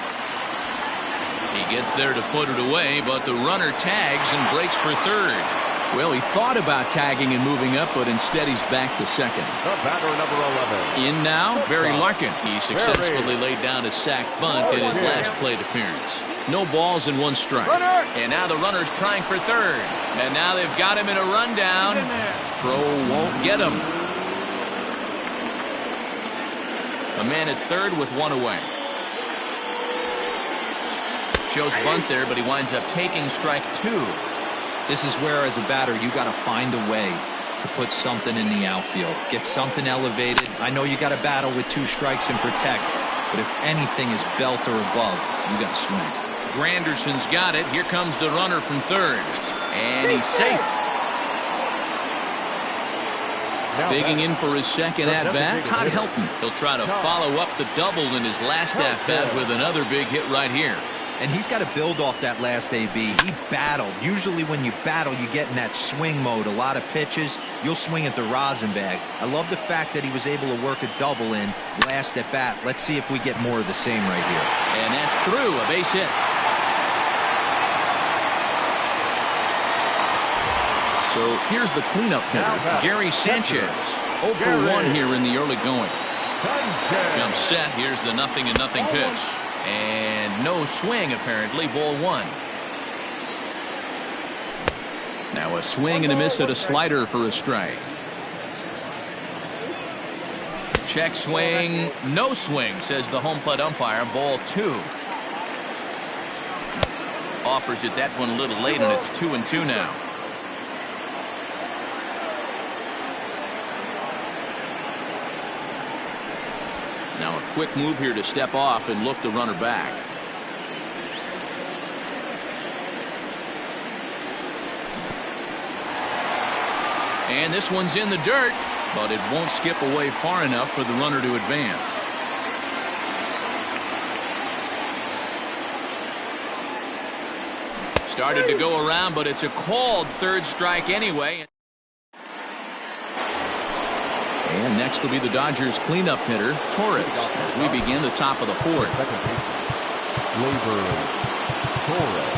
He gets there to put it away, but the runner tags and breaks for third. Well, he thought about tagging and moving up, but instead he's back to second. The batter, number 11. In now, Barry Larkin. He successfully laid down a sack bunt in his last plate appearance. No balls and 1 strike. And now the runner's trying for third. And now they've got him in a rundown. Throw won't get him. A man at third with 1 away. Shows bunt there, but he winds up taking strike 2. This is where, as a batter, you got to find a way to put something in the outfield. Get something elevated. I know you got to battle with 2 strikes and protect, but if anything is belt or above, you got to swing. Granderson's got it. Here comes the runner from third. And he's safe. Bigging in for his second at-bat, Todd Helton. He'll try to follow up the double in his last at-bat with another big hit right here. And he's got to build off that last AB. He battled. Usually when you battle, you get in that swing mode. A lot of pitches, you'll swing at the rosin bag. I love the fact that he was able to work a double in last at bat. Let's see if we get more of the same right here. And that's through, a base hit. So here's the cleanup hitter, Gary Sanchez. 0 for 1 here in the early going. Jump set. Here's the 0-0 pitch. And no swing, apparently. Ball 1. Now a swing and a miss at a slider for a strike. Check swing. No swing, says the home plate umpire. Ball 2. Offers it that one a little late, and it's 2-2 now. Now a quick move here to step off and look the runner back. And this one's in the dirt, but it won't skip away far enough for the runner to advance. Started to go around, but it's a called third strike anyway. And next will be the Dodgers cleanup hitter, Torres, as we begin the top of the 4th. Torres.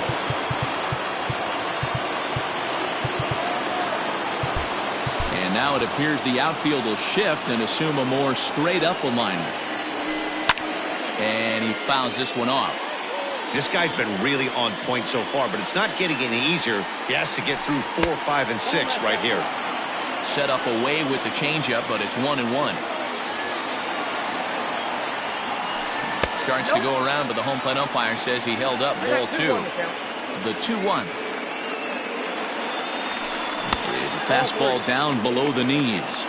And now it appears the outfield will shift and assume a more straight-up alignment. And he fouls this one off. This guy's been really on point so far, but it's not getting any easier. He has to get through 4, 5, and 6 right here. Set up away with the changeup, but it's 1-1. Starts to go around, but the home plate umpire says he held up. Ball 2. The 2-1. There's a fastball down below the knees.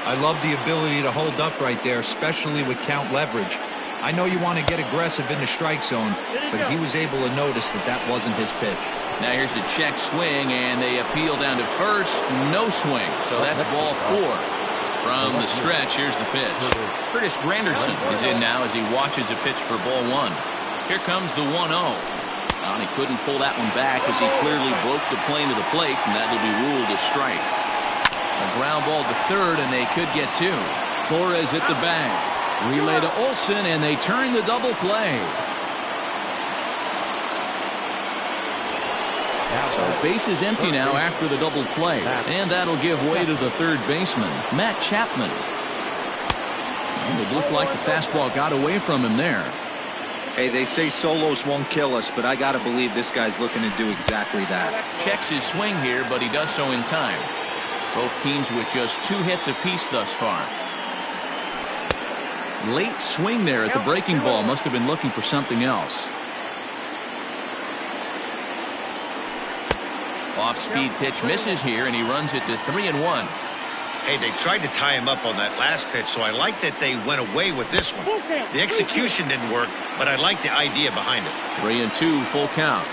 I love the ability to hold up right there, especially with count leverage. I know you want to get aggressive in the strike zone, but he was able to notice that that wasn't his pitch. Now here's a check swing, and they appeal down to first. No swing, so that's ball 4. From the stretch, here's the pitch. Curtis Granderson is in now as he watches a pitch for ball 1. Here comes the 1-0. And he couldn't pull that one back as he clearly broke the plane of the plate, and that'll be ruled a strike. A ground ball to third, and they could get 2. Torres at the bag. Relay to Olsen, and they turn the double play. So base is empty now after the double play, and that'll give way to the third baseman, Matt Chapman. And it looked like the fastball got away from him there. Hey, they say solos won't kill us, but I got to believe this guy's looking to do exactly that. Checks his swing here, but he does so in time. Both teams with just 2 hits apiece thus far. Late swing there at the breaking ball. Must have been looking for something else. Off-speed pitch misses here, and he runs it to 3-1. Hey, they tried to tie him up on that last pitch, so I like that they went away with this one. The execution didn't work, but I like the idea behind it. 3-2, full count.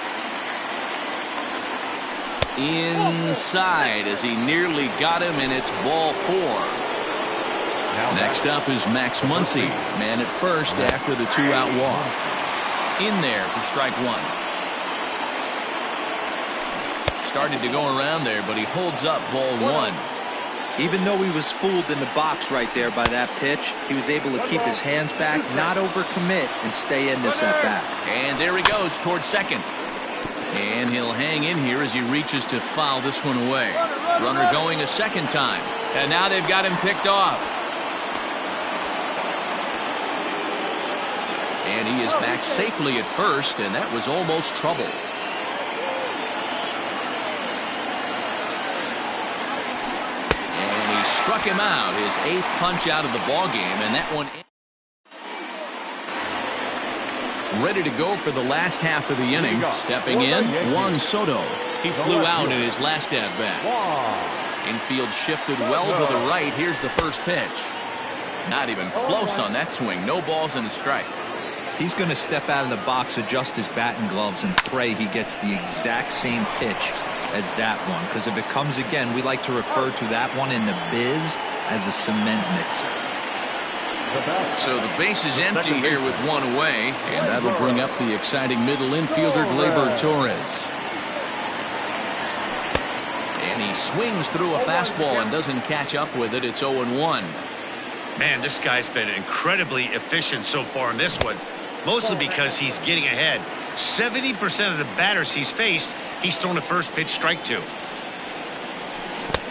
Inside as he nearly got him, and it's ball 4. Next up is Max Muncy, man at first after the 2-out walk. In there for strike 1. Started to go around there, but he holds up ball 1. Even though he was fooled in the box right there by that pitch, he was able to keep his hands back, not overcommit, and stay in this at bat. And there he goes towards second. And he'll hang in here as he reaches to foul this one away. Runner going a second time. And now they've got him picked off. And he is back safely at first, and that was almost trouble. Struck him out, his 8th punch out of the ball game, and that one ready to go for the last half of the inning. Stepping in, Juan Soto. He flew out in his last at-bat. Infield shifted well to the right. Here's the first pitch. Not even close on that swing. No balls and a strike. He's going to step out of the box, adjust his bat and gloves, and pray he gets the exact same pitch as that one, because if it comes again, we like to refer to that one in the biz as a cement mixer. So the base is empty here with 1 away, and that'll bring up the exciting middle infielder Gleyber Torres. And he swings through a fastball and doesn't catch up with it. It's 0-1. Man, this guy's been incredibly efficient so far in this one, mostly because he's getting ahead. 70% of the batters he's faced, he's thrown a first pitch strike to.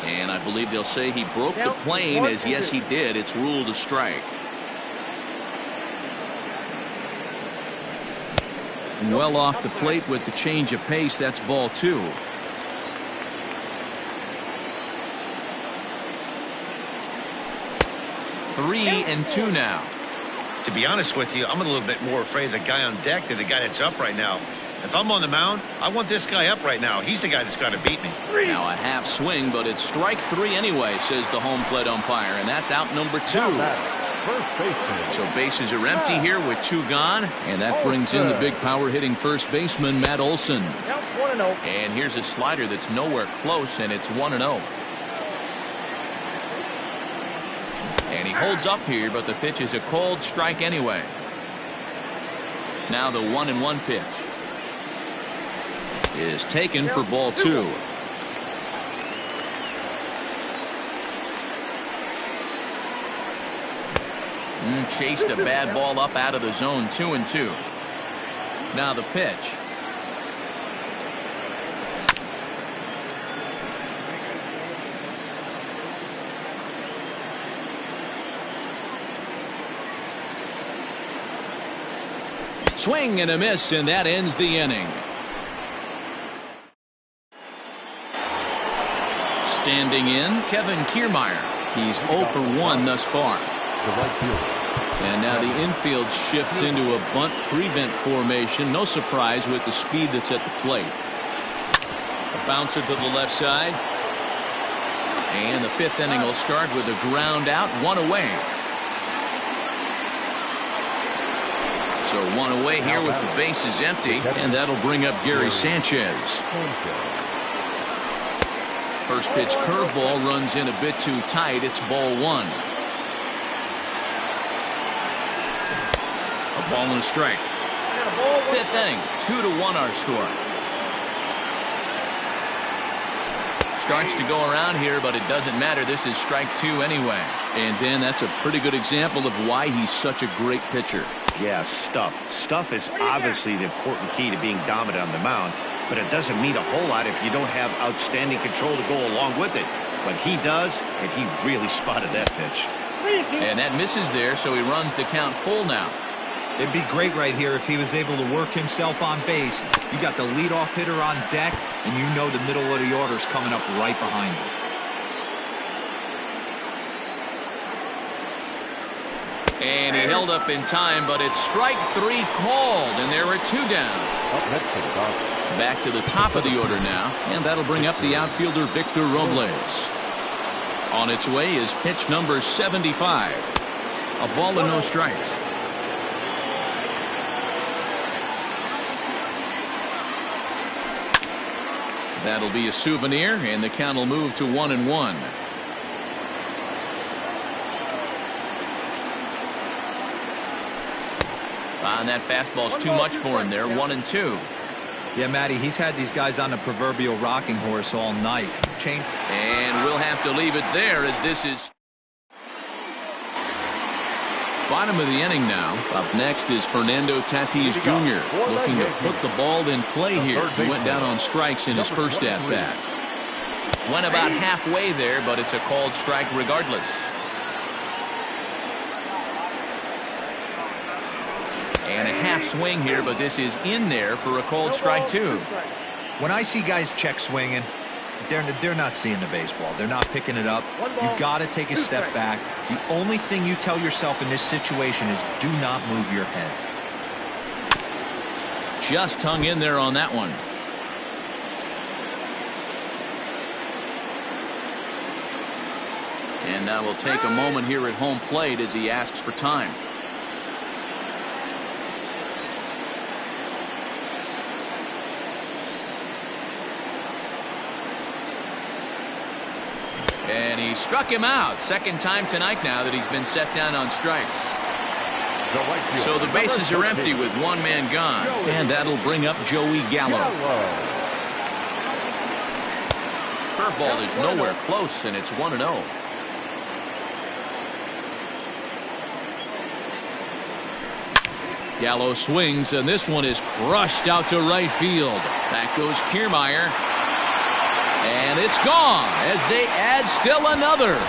And I believe they'll say he broke the plane, as yes he did. It's ruled a strike. Well off the plate with the change of pace. That's ball 2. Three and 2 now. To be honest with you, I'm a little bit more afraid of the guy on deck than the guy that's up right now. If I'm on the mound, I want this guy up right now. He's the guy that's got to beat me. Now a half swing, but it's strike 3 anyway, says the home plate umpire, and that's out number 2. So bases are empty here with 2 gone, and that brings in the big power hitting first baseman Matt Olson. And here's a slider that's nowhere close, and it's 1-0. And he holds up here, but the pitch is a cold strike anyway. Now the 1-1 pitch is taken for ball 2. Chased a bad ball up out of the zone. 2-2. Now the pitch. Swing and a miss, and that ends the inning. Standing in, Kevin Kiermaier. He's 0 for 1 thus far. And now the infield shifts into a bunt prevent formation. No surprise with the speed that's at the plate. A bouncer to the left side. And the 5th inning will start with a ground out, 1 away. So 1 away here with the bases empty, and that'll bring up Gary Sanchez. First pitch curveball runs in a bit too tight. It's ball 1. A ball and a strike. 5th inning, 2-1 our score. starts to go around here, but it doesn't matter. This is strike 2 anyway. And then that's a pretty good example of why he's such a great pitcher. Yeah, stuff. Stuff is obviously the important key to being dominant on the mound, but it doesn't mean a whole lot if you don't have outstanding control to go along with it. But he does, and he really spotted that pitch. And that misses there, so he runs the count full now. It'd be great right here if he was able to work himself on base. You got the leadoff hitter on deck, and you know the middle of the order's coming up right behind him. And he held up in time, but it's strike 3 called, and there are 2 down. Up next to the top. Back to the top of the order now, and that'll bring up the outfielder Victor Robles. On its way is pitch number 75. A ball and no strikes. That'll be a souvenir, and the count will move to 1-1. And that fastball's too much for him there. 1-2. Yeah, Matty, he's had these guys on the proverbial rocking horse all night. Change. And we'll have to leave it there as this is bottom of the inning now. Up next is Fernando Tatis Jr. looking to put the ball in play here. He went down on strikes in his first at-bat. Went about halfway there, but it's a called strike regardless. And a half swing here, but this is in there for a called strike 2. When I see guys check swinging, they're not seeing the baseball. They're not picking it up. You got to take a step back. The only thing you tell yourself in this situation is do not move your head. Just hung in there on that one. And now we'll take a moment here at home plate as he asks for time. And he struck him out. Second time tonight now that he's been set down on strikes. So the bases are empty with one man gone. And that'll bring up Joey Gallo. Curveball is nowhere close, and it's 1-0. Gallo swings, and this one is crushed out to right field. Back goes Kiermaier. And it's gone as they add still another.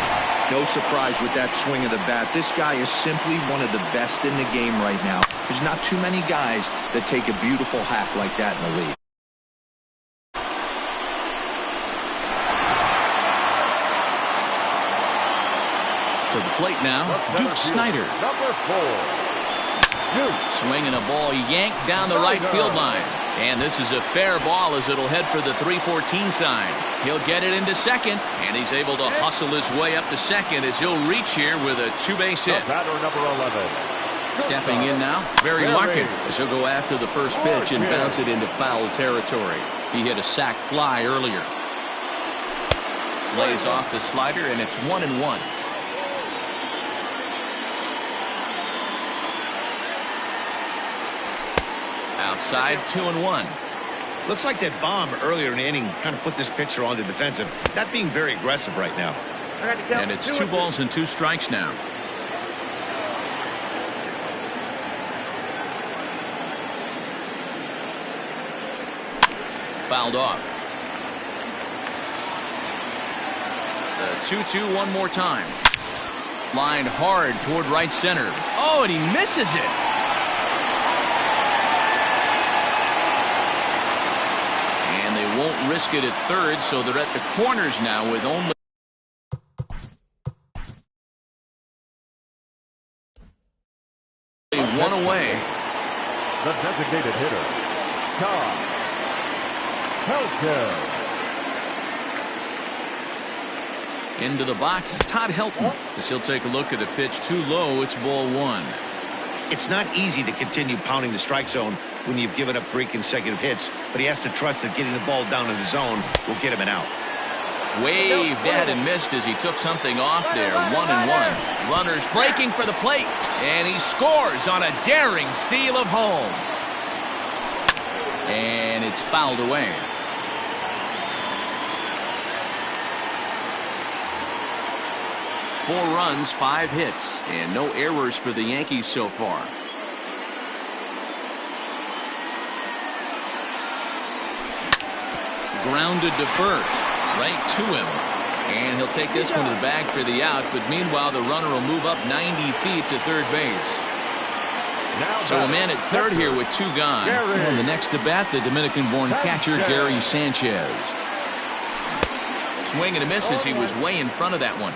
No surprise with that swing of the bat. This guy is simply one of the best in the game right now. There's not too many guys that take a beautiful hack like that in the league. To the plate now, Duke Snider. Number 4. Swinging a ball yanked down the right field line. And this is a fair ball as it'll head for the 314 sign. He'll get it into second, and he's able to hustle his way up to second as he'll reach here with a 2-base hit. Batter number 11. Stepping in now, Barry Larkin as he'll go after the first pitch and bounce it into foul territory. He hit a sac fly earlier. Lays off the slider, and it's 1-1. Outside, 2-1. Looks like that bomb earlier in the inning kind of put this pitcher on the defensive. Not being very aggressive right now. And it's 2 balls and 2 strikes now. Fouled off. The 2-2 one more time. Lined hard toward right center. Oh, and he misses it. Won't risk it at third, so they're at the corners now with only one away. The designated hitter, Todd Helton. Into the box, Todd Helton. As he'll take a look at a pitch too low. It's ball 1. It's not easy to continue pounding the strike zone when you've given up 3 consecutive hits, but he has to trust that getting the ball down in the zone will get him an out. Waved at and missed as he took something off there. 1-1. Runners breaking for the plate, and he scores on a daring steal of home. And it's fouled away. 4 runs, 5 hits, and no errors for the Yankees so far. Grounded to first, right to him. And he'll take this one to the bag for the out, but meanwhile the runner will move up 90 feet to third base. So a man at third here with 2 gone. And the next to bat, the Dominican-born catcher, Gary Sanchez. Swing and a miss as he was way in front of that one.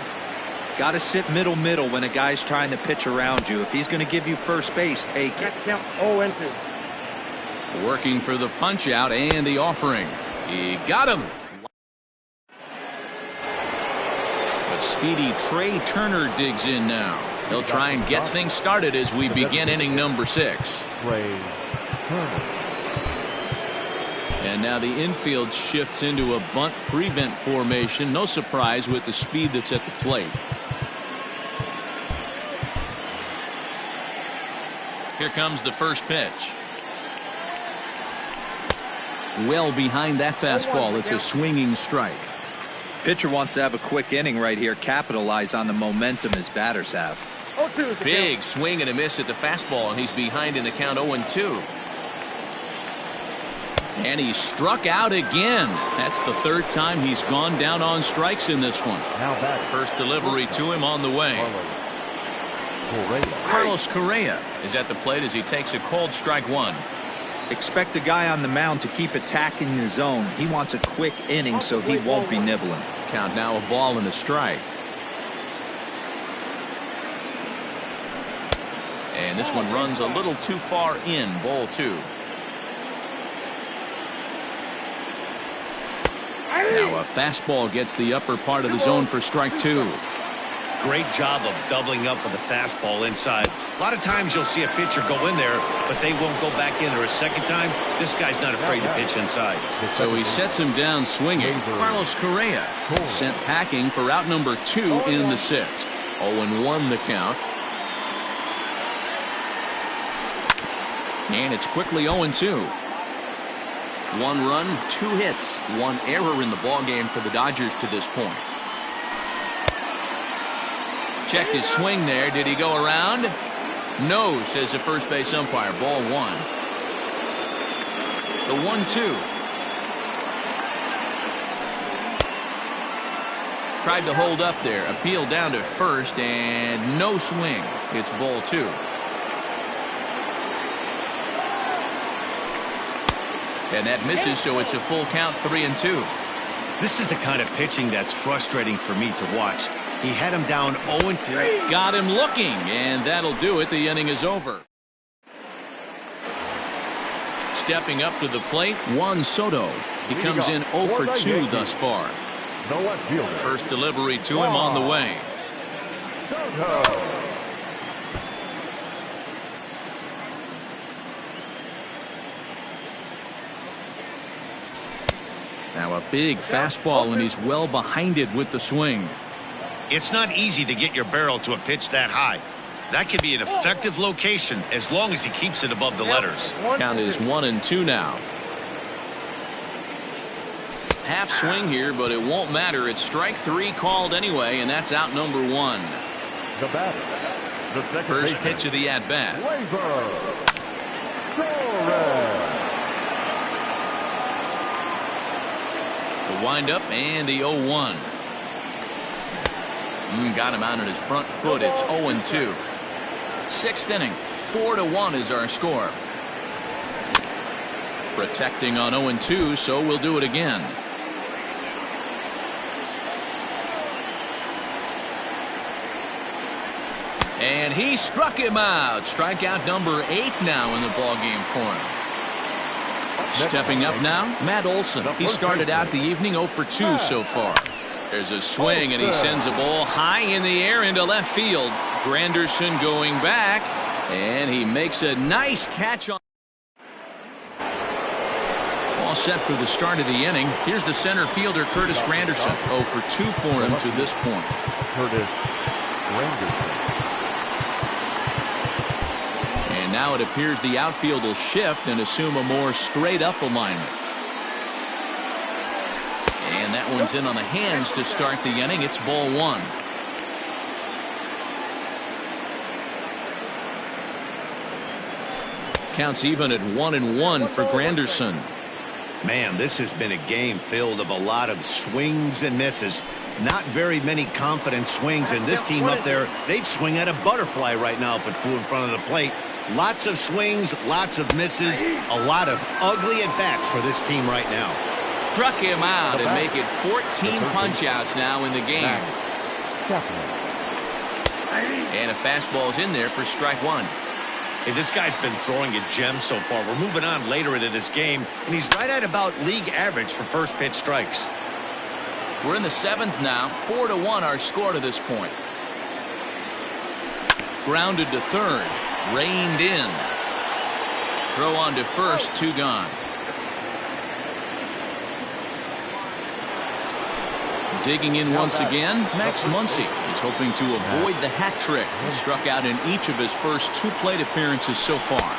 Got to sit middle when a guy's trying to pitch around you. If he's going to give you first base, take it. 0-2. Working for the punch out and the offering. He got him. But speedy Trey Turner digs in now. He'll try and get things started as we begin inning number 6. Trey Turner. And now the infield shifts into a bunt prevent formation. No surprise with the speed that's at the plate. Here comes the first pitch. Well behind that fastball. It's a swinging strike. Pitcher wants to have a quick inning right here, capitalize on the momentum his batters have. Big swing and a miss at the fastball, and he's behind in the count 0-2. And he struck out again. That's the 3rd time he's gone down on strikes in this one. First delivery to him on the way. Carlos Correa is at the plate as he takes a cold strike 1. Expect the guy on the mound to keep attacking the zone. He wants a quick inning so he won't be nibbling. Count now a ball and a strike. And this one runs a little too far in. Ball 2. Now a fastball gets the upper part of the zone for strike 2. Great job of doubling up with the fastball inside. A lot of times you'll see a pitcher go in there, but they won't go back in there a second time. This guy's not afraid to pitch inside. So he sets him down swinging. Carlos Correa sent packing for out number 2 in the 6th. 0-1 the count. And it's quickly 0-2. 1 run, 2 hits, 1 error in the ballgame for the Dodgers to this point. Checked his swing there. Did he go around? No, says the first base umpire. Ball 1. The 1-2. Tried to hold up there. Appeal down to first and no swing. It's ball 2. And that misses, so it's a full count, 3-2. This is the kind of pitching that's frustrating for me to watch. He had him down 0-2. Got him looking, and that'll do it. The inning is over. Stepping up to the plate, Juan Soto. He comes in 0 for 2 thus far. First delivery to him on the way. Now a big fastball, and he's well behind it with the swing. It's not easy to get your barrel to a pitch that high. That could be an effective location as long as he keeps it above the letters. Count is 1-2 now. Half swing here, but it won't matter. It's strike 3 called anyway, and that's out number 1. The batter, the First pitch of the at-bat. The windup and the 0-1. Got him out on his front foot. It's 0-2. 6th inning. 4-1 is our score. Protecting on 0-2, so we'll do it again. And he struck him out. Strikeout number 8 now in the ballgame for him. Stepping up now, Matt Olson. He started out the evening 0 for 2 so far. There's a swing, and he sends a ball high in the air into left field. Granderson going back, and he makes a nice catch on. All set for the start of the inning. Here's the center fielder, Curtis Granderson. 0 for 2 for him to this point. Curtis Granderson. And now it appears the outfield will shift and assume a more straight-up alignment. And that one's in on the hands to start the inning. It's ball 1. Counts even at 1-1 for Granderson. Man, this has been a game filled of a lot of swings and misses. Not very many confident swings, and this team up there, they'd swing at a butterfly right now if it flew in front of the plate. Lots of swings, lots of misses, a lot of ugly at-bats for this team right now. Struck him out and make it 14 punch-outs now in the game. And a fastball's in there for strike one. Hey, this guy's been throwing a gem so far. We're moving on later into this game, and he's right at about league average for first pitch strikes. We're in the seventh now. 4-1 our score to this point. Grounded to third. Reined in. Throw on to first. 2 gone. Digging in once again, Max Muncy. He's hoping to avoid the hat trick. He struck out in each of his first 2 plate appearances so far.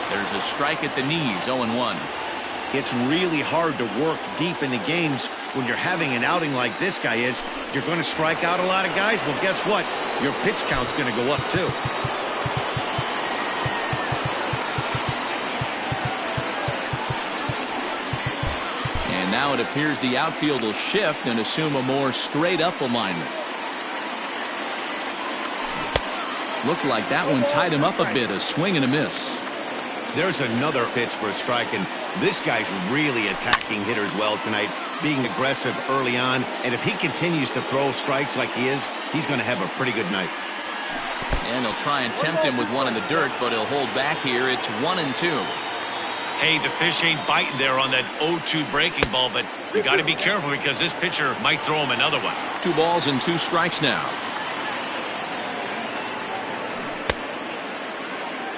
There's a strike at the knees, 0-1. It's really hard to work deep into games when you're having an outing like this guy is. You're going to strike out a lot of guys. Well, guess what? Your pitch count's going to go up too. And now it appears the outfield will shift and assume a more straight-up alignment. Looked like that one tied him up a bit. A swing and a miss. There's another pitch for a strike, and this guy's really attacking hitters well tonight, being aggressive early on. And if he continues to throw strikes like he is, he's going to have a pretty good night. And he'll try and tempt him with one in the dirt, but he'll hold back here. It's 1-2. Hey, the fish ain't biting there on that 0-2 breaking ball, but you got to be careful because this pitcher might throw him another one. 2 balls and 2 strikes now.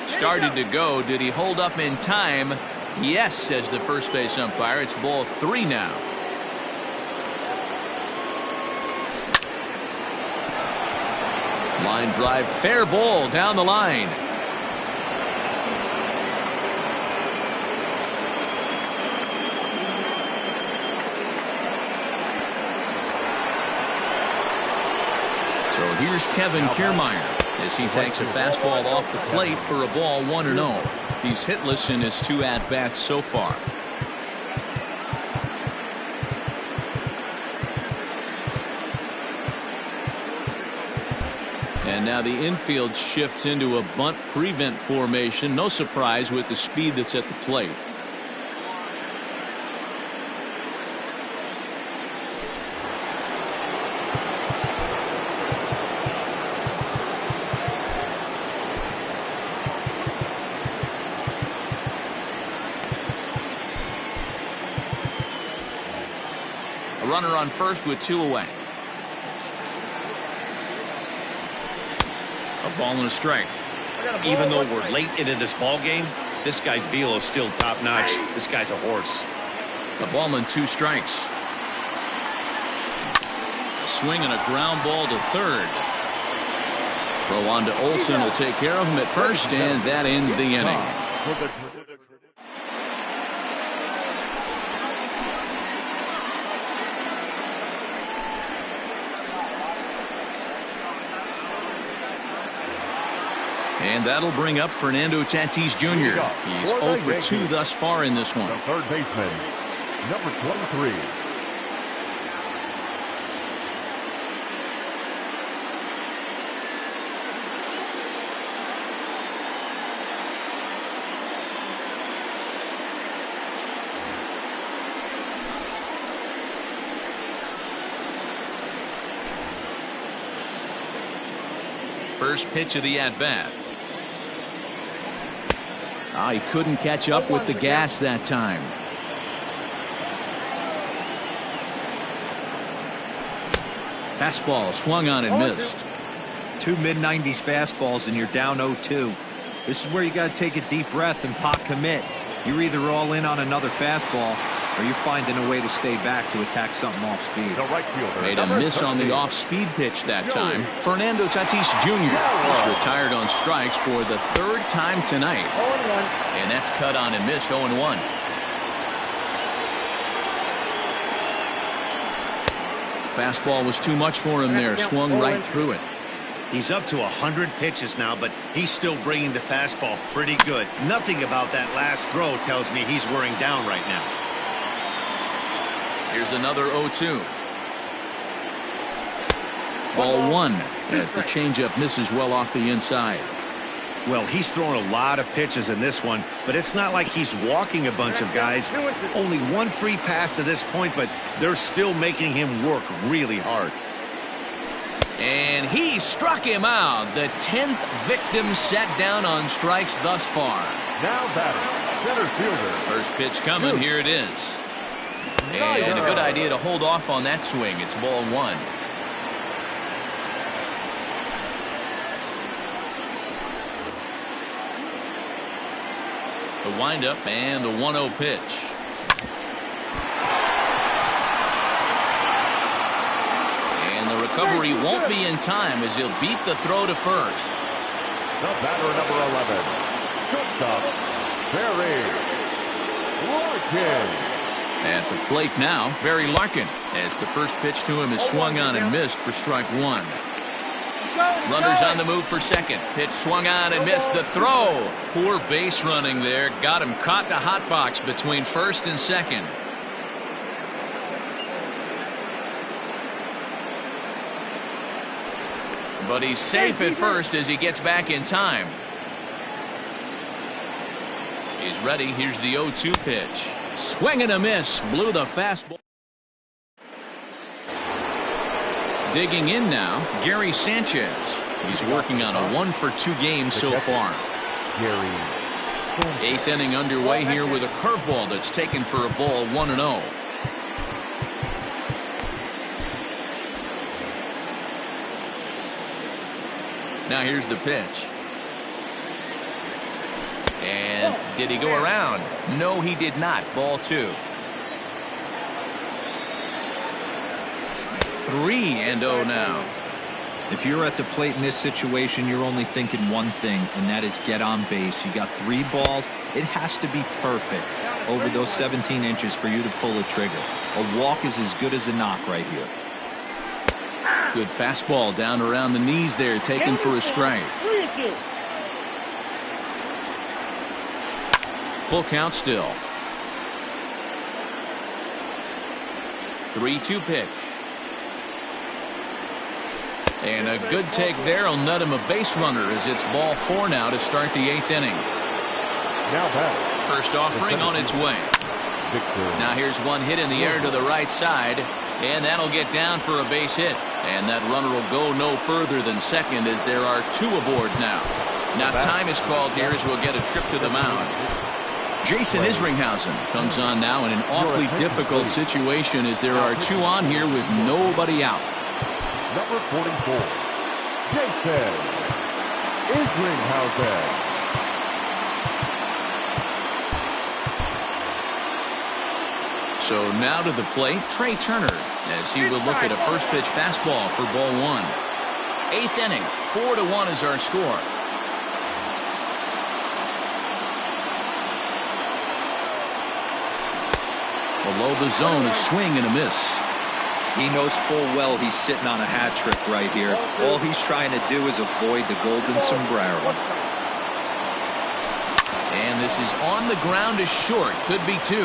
Started to go. Did he hold up in time? Yes, says the first base umpire. It's ball 3 now. Line drive, fair ball down the line. So here's Kevin Kiermaier as he takes a fastball off the plate for a ball 1-0. He's hitless in his 2 at-bats so far. And now the infield shifts into a bunt prevent formation. No surprise with the speed that's at the plate. Runner on first with 2 away. A ball and a strike. Even though we're late into this ball game, this guy's velo is still top notch. This guy's a horse. A ball and 2 strikes. A swing and a ground ball to third. Throw on to Olsen will take care of him at first, and that ends the inning. And that'll bring up Fernando Tatis Jr. He's 0 for 2 thus far in this one. The third baseman, number 23. First pitch of the at-bat. He couldn't catch up with the gas that time. Fastball swung on and missed. 2 mid-90s fastballs and you're down 0-2. This is where you got to take a deep breath and pot commit. You're either all in on another fastball or you're finding a way to stay back to attack something off speed. The right fielder, made a miss on the off-speed pitch that time. Fernando Tatis Jr. is retired on strikes for the 3rd time tonight. 0-1. And that's cut on and missed. 0-1. Fastball was too much for him there. Swung right through it. He's up to 100 pitches now, but he's still bringing the fastball pretty good. Nothing about that last throw tells me he's wearing down right now. Here's another 0-2. Ball 1 as the changeup misses well off the inside. Well, he's throwing a lot of pitches in this one, but it's not like he's walking a bunch of guys. Only one free pass to this point, but they're still making him work really hard. And he struck him out. The 10th victim set down on strikes thus far. Now batting, center fielder. First pitch coming. Here it is. And a good idea to hold off on that swing. It's ball 1. The windup and the 1-0 pitch. Recovery won't be in time as he'll beat the throw to first. The batter, number 11, shortstop, Barry Larkin. At the plate now, Barry Larkin, as the first pitch to him is swung on and missed for strike 1. Runners on the move for second. Pitch swung on and missed. The throw. Poor base running there. Got him caught in a hot box between first and second. But he's safe at first as he gets back in time. He's ready. Here's the 0-2 pitch. Swing and a miss. Blew the fastball. Digging in now, Gary Sanchez. He's working on a 1-for-2 game so far. Gary. 8th inning underway here with a curveball that's taken for a ball, 1-0. Now here's the pitch. And did he go around? No, he did not. Ball 2. 3-0 now. If you're at the plate in this situation, you're only thinking one thing, and that is get on base. You got 3 balls. It has to be perfect over those 17 inches for you to pull a trigger. A walk is as good as a knock right here. Good fastball down around the knees there, taken for a strike. Full count still. 3-2 pitch. And a good take there will nut him a base runner as it's ball 4 now to start the 8th inning. Now back. First offering on its way. Now here's one hit in the air to the right side, and that'll get down for a base hit. And that runner will go no further than second as there are 2 aboard now. Now time is called here as we'll get a trip to the mound. Jason Isringhausen comes on now in an awfully difficult situation as there are 2 on here with nobody out. Number 44, Jason Isringhausen. So now to the plate, Trey Turner, as he will look at a first pitch fastball for ball 1. 8th inning, 4-1 is our score. Below the zone, a swing and a miss. He knows full well he's sitting on a hat trick right here. All he's trying to do is avoid the golden sombrero. And this is on the ground is short. Could be 2.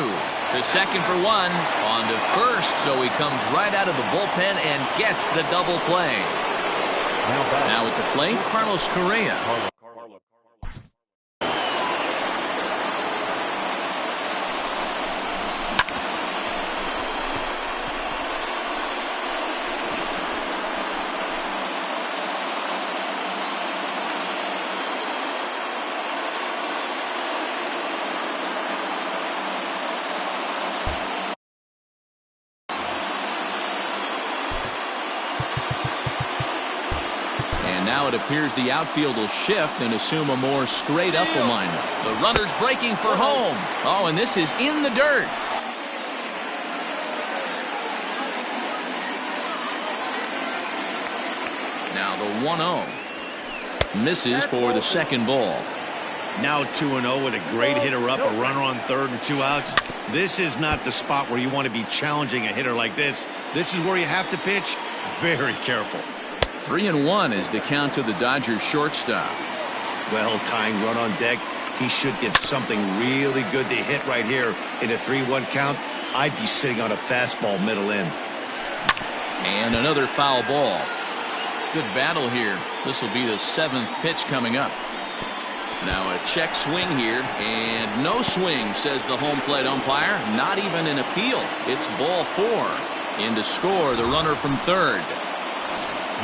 To second for 1. On to first. So he comes right out of the bullpen and gets the double play. Now at the plate, Carlos Correa. Now it appears the outfield will shift and assume a more straight-up alignment. The runner's breaking for home. Oh, and this is in the dirt. Now the 1-0. Misses for the second ball. Now 2-0 with a great hitter up, a runner on third and 2 outs. This is not the spot where you want to be challenging a hitter like this. This is where you have to pitch very careful. 3-1 is the count to the Dodgers shortstop. Well, tying run on deck. He should get something really good to hit right here in a 3-1 count. I'd be sitting on a fastball middle in. And another foul ball. Good battle here. This will be the 7th pitch coming up. Now a check swing here, and no swing, says the home plate umpire. Not even an appeal. It's ball 4. In to score, the runner from third.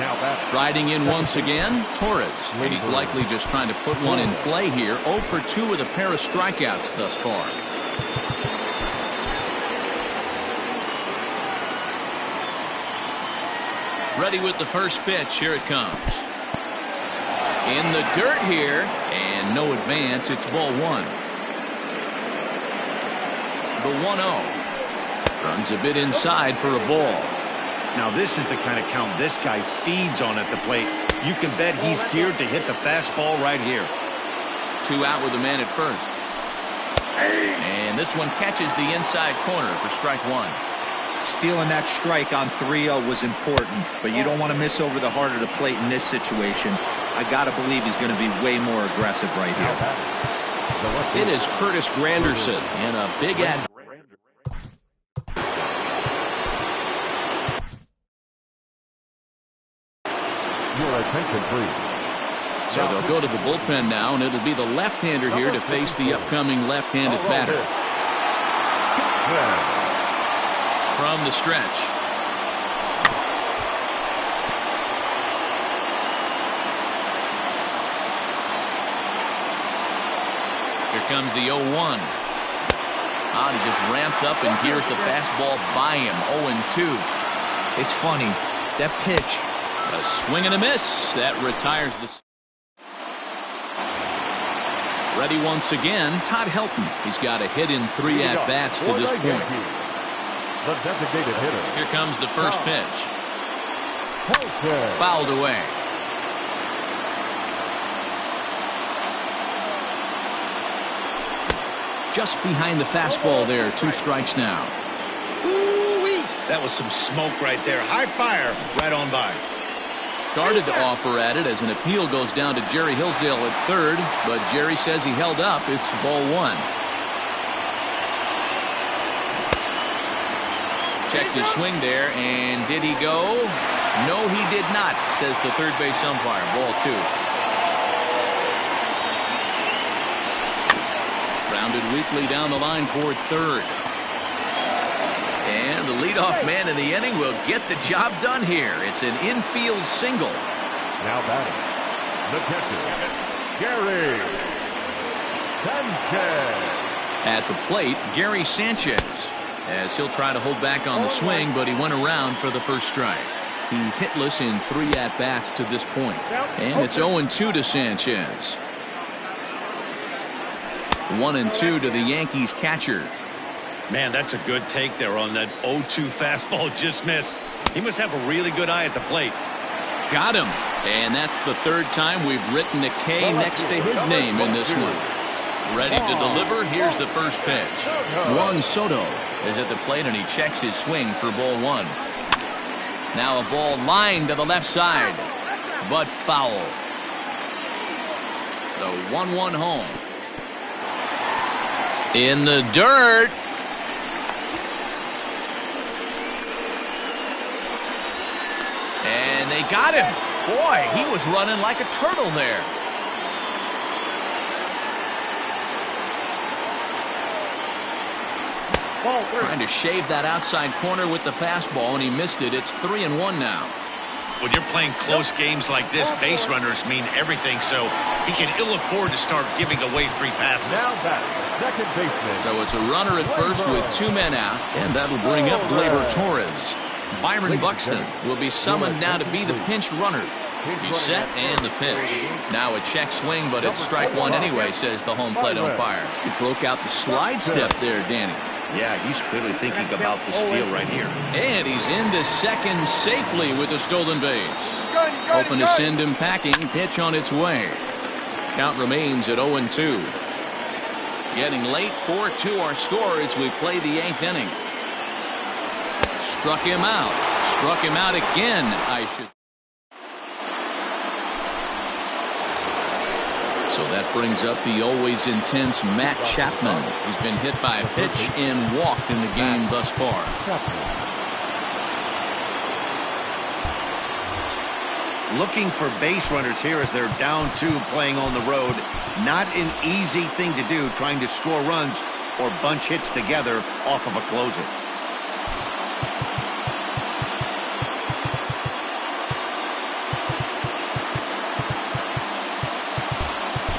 Now back. Striding in once again, Torres. And he's likely just trying to put one in play here. 0 for 2 with a pair of strikeouts thus far. Ready with the first pitch. Here it comes. In the dirt here, and no advance. It's ball 1. The 1-0. Runs a bit inside for a ball. Now this is the kind of count this guy feeds on at the plate. You can bet he's geared to hit the fastball right here. 2 out with a man at first. And this one catches the inside corner for strike 1. Stealing that strike on 3-0 was important, but you don't want to miss over the heart of the plate in this situation. I got to believe he's going to be way more aggressive right here. It is Curtis Granderson in a big at. Your attention, please. So they'll go to the bullpen now, and it'll be the left-hander here to face the upcoming left-handed batter. From the stretch. Here comes the 0-1. He just ramps up and here's the fastball by him. 0-2. It's funny. That pitch. A swing and a miss. That retires the. Ready once again, Todd Helton. He's got a hit in 3 at-bats to this point. The designated hitter. Here comes the first pitch. Fouled away. Just behind the fastball there. 2 strikes now. Ooh-wee. That was some smoke right there. High fire right on by. Started to offer at it as an appeal goes down to Jerry Hillsdale at third, but Jerry says he held up. It's ball 1. Checked his swing there, and did he go? No, he did not, says the third base umpire. Ball 2. Grounded weakly down the line toward third. And the leadoff man in the inning will get the job done here. It's an infield single. Now batting, the catcher, Gary Sanchez. At the plate, Gary Sanchez, as he'll try to hold back on the swing, but he went around for the first strike. He's hitless in 3 at-bats to this point. And it's 0-2 to Sanchez. 1-2 to the Yankees catcher. Man, that's a good take there on that 0-2 fastball just missed. He must have a really good eye at the plate. Got him. And that's the 3rd time we've written a K next to his name in this one. Ready to deliver. Here's the first pitch. Juan Soto is at the plate, and he checks his swing for ball 1. Now a ball lined to the left side, but foul. The 1-1 home. In the dirt. And they got him. Boy, he was running like a turtle there. Trying to shave that outside corner with the fastball, and he missed it. It's 3-1 now. When you're playing close games like this, base runners mean everything, so he can ill afford to start giving away free passes. Now back, second baseman. So it's a runner at first with 2 men out, and that'll bring up Gleyber Torres. Byron Buxton will be summoned now to be the pinch runner. He's set and the pitch. Now a check swing, but it's strike 1 anyway, says the home plate umpire. He broke out the slide step there, Danny. Yeah, he's clearly thinking about the steal right here. And he's into second safely with a stolen base. Hoping to send him packing. Pitch on its way. Count remains at 0-2. Getting late, 4-2 our score as we play the 8th inning. Struck him out. Struck him out again, I should. So that brings up the always intense Matt Chapman. He's been hit by a pitch and walked in the game thus far. Looking for base runners here as they're down 2 playing on the road. Not an easy thing to do, trying to score runs or bunch hits together off of a closer.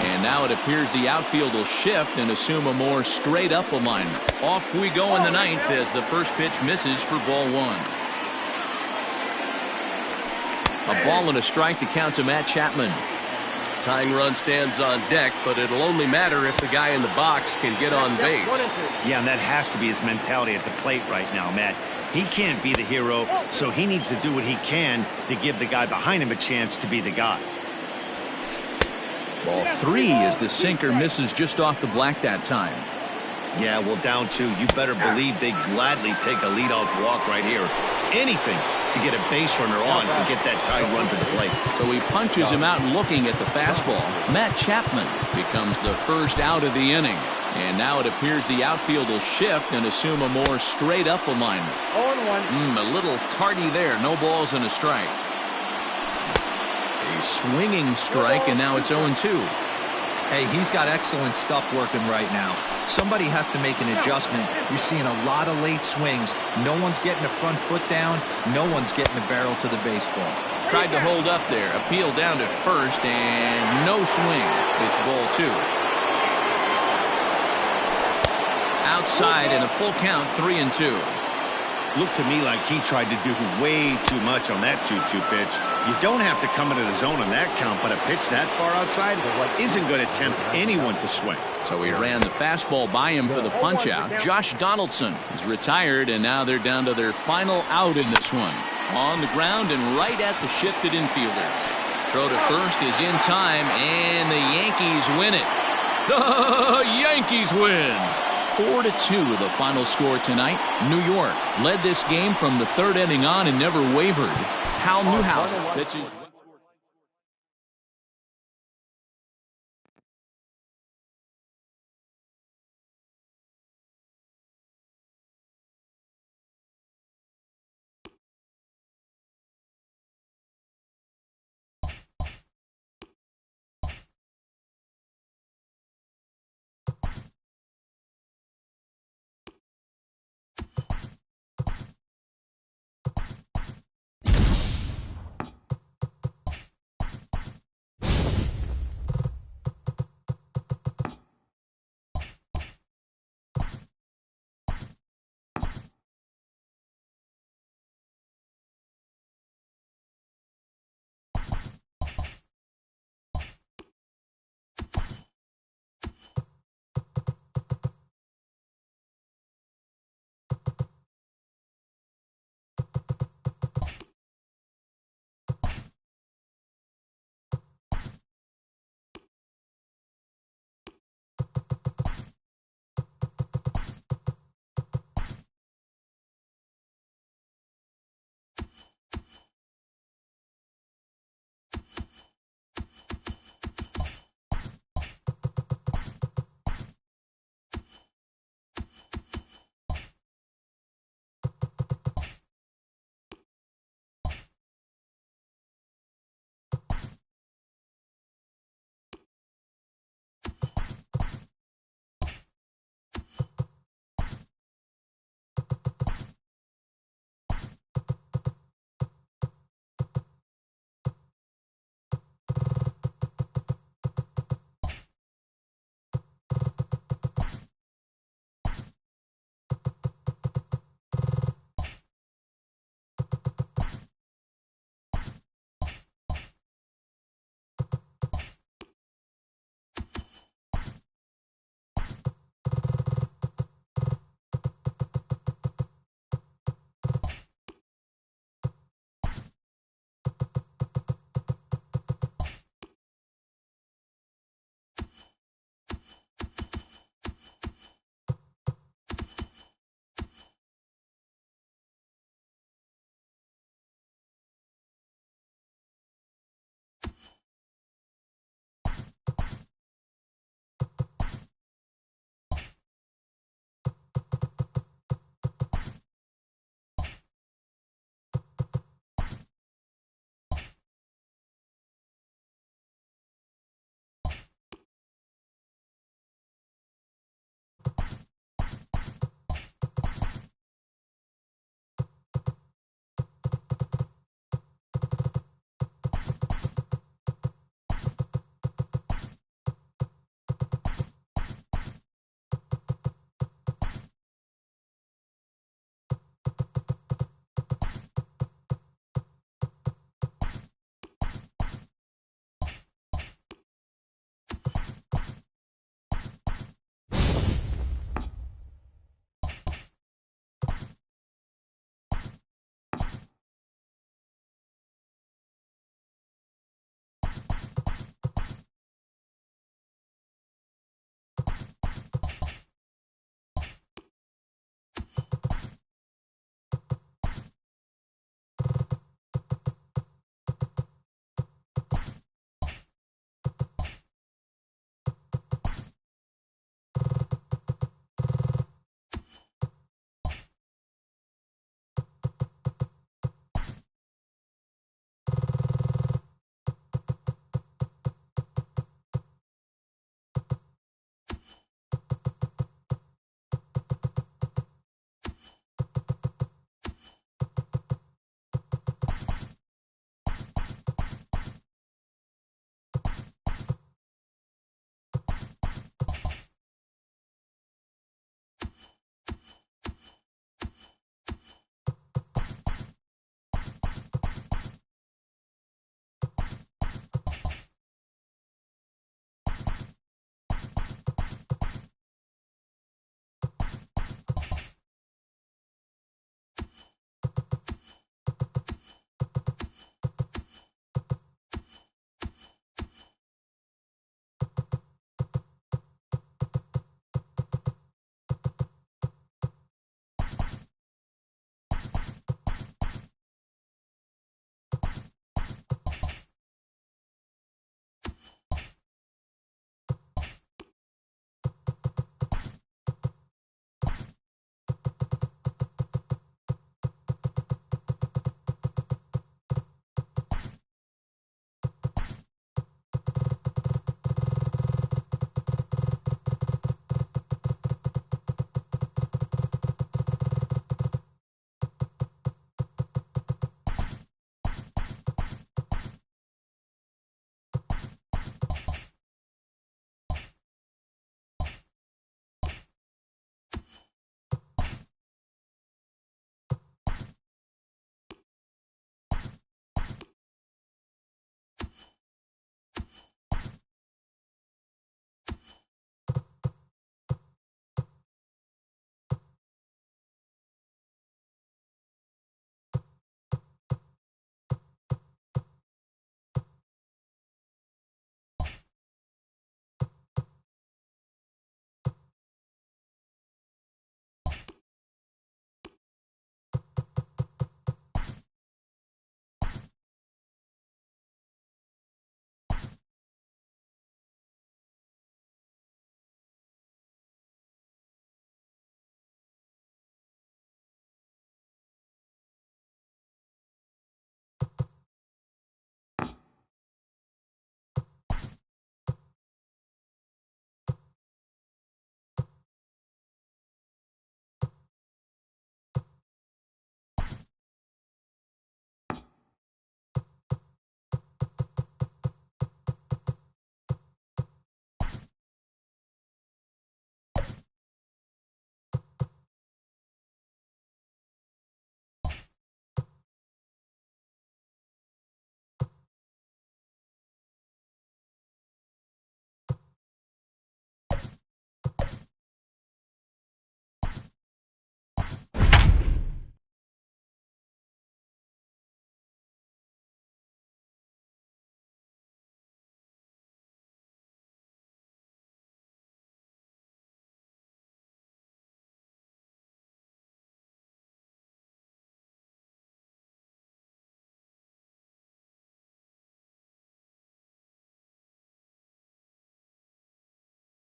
And now it appears the outfield will shift and assume a more straight-up alignment. Off we go in the 9th as the first pitch misses for ball 1. A ball and a strike to count to Matt Chapman. Tying run stands on deck, but it'll only matter if the guy in the box can get on base. Yeah, and that has to be his mentality at the plate right now, Matt. He can't be the hero, so he needs to do what he can to give the guy behind him a chance to be the guy. Ball 3 as the sinker misses just off the black that time. Yeah, well, down 2, you better believe they gladly take a leadoff walk right here. Anything to get a base runner on and get that tying run to the plate. So he punches him out looking at the fastball. Matt Chapman becomes the first out of the inning. And now it appears the outfield will shift and assume a more straight-up alignment. 0-1. A little tardy there. No balls and a strike. A swinging strike, and now it's 0-2. Hey, he's got excellent stuff working right now. Somebody has to make an adjustment. You're seeing a lot of late swings. No one's getting the front foot down. No one's getting the barrel to the baseball. Tried to hold up there. Appeal down to first, and no swing. It's ball 2. Outside and a full count, 3-2. Looked to me like he tried to do way too much on that 2-2 pitch. You don't have to come into the zone on that count, but a pitch that far outside isn't going to tempt anyone to swing. So he ran the fastball by him for the punch-out. Josh Donaldson is retired, and now they're down to their final out in this one. On the ground and right at the shifted infielders. Throw to first is in time, and the Yankees win it. The Yankees win! 4-2 the final score tonight. New York led this game from the 3rd inning on and never wavered. Hal Newhouser pitches.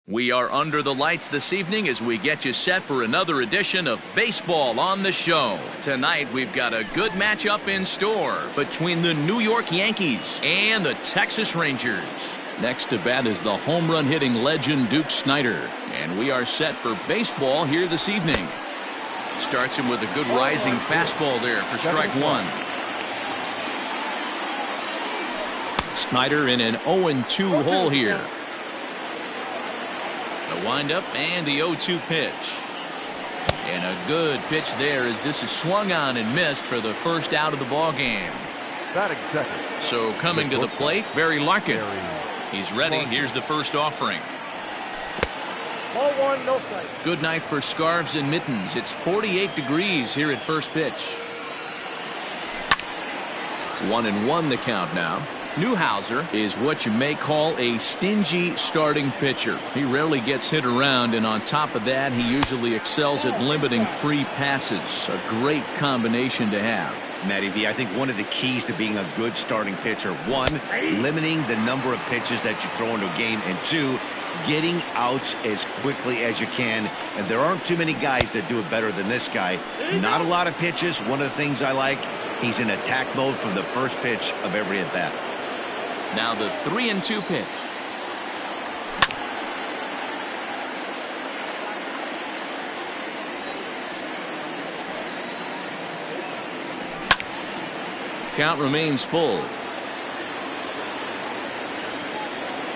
We are under the lights this evening as we get you set for another edition of Baseball on the Show. Tonight, we've got a good matchup in store between the New York Yankees and the Texas Rangers. Next to bat is the home run hitting legend Duke Snider, and we are set for baseball here this evening. Starts him with a good rising fastball there for strike one. Snider in an 0-2 hole here. The windup and the 0-2 pitch. And a good pitch there as this is swung on and missed for the first out of the ball game. So coming to the plate, Barry Larkin. He's ready. Here's the first offering. Ball one, no strike. Good night for scarves and mittens. It's 48 degrees here at first pitch. 1-1 the count now. Newhouser is what you may call a stingy starting pitcher. He rarely gets hit around, and on top of that, he usually excels at limiting free passes. A great combination to have. Matty V, I think one of the keys to being a good starting pitcher, one, limiting the number of pitches that you throw into a game, and two, getting outs as quickly as you can. And there aren't too many guys that do it better than this guy. Not a lot of pitches. One of the things I like, he's in attack mode from the first pitch of every at bat. Now the 3-2 pitch. Count remains full.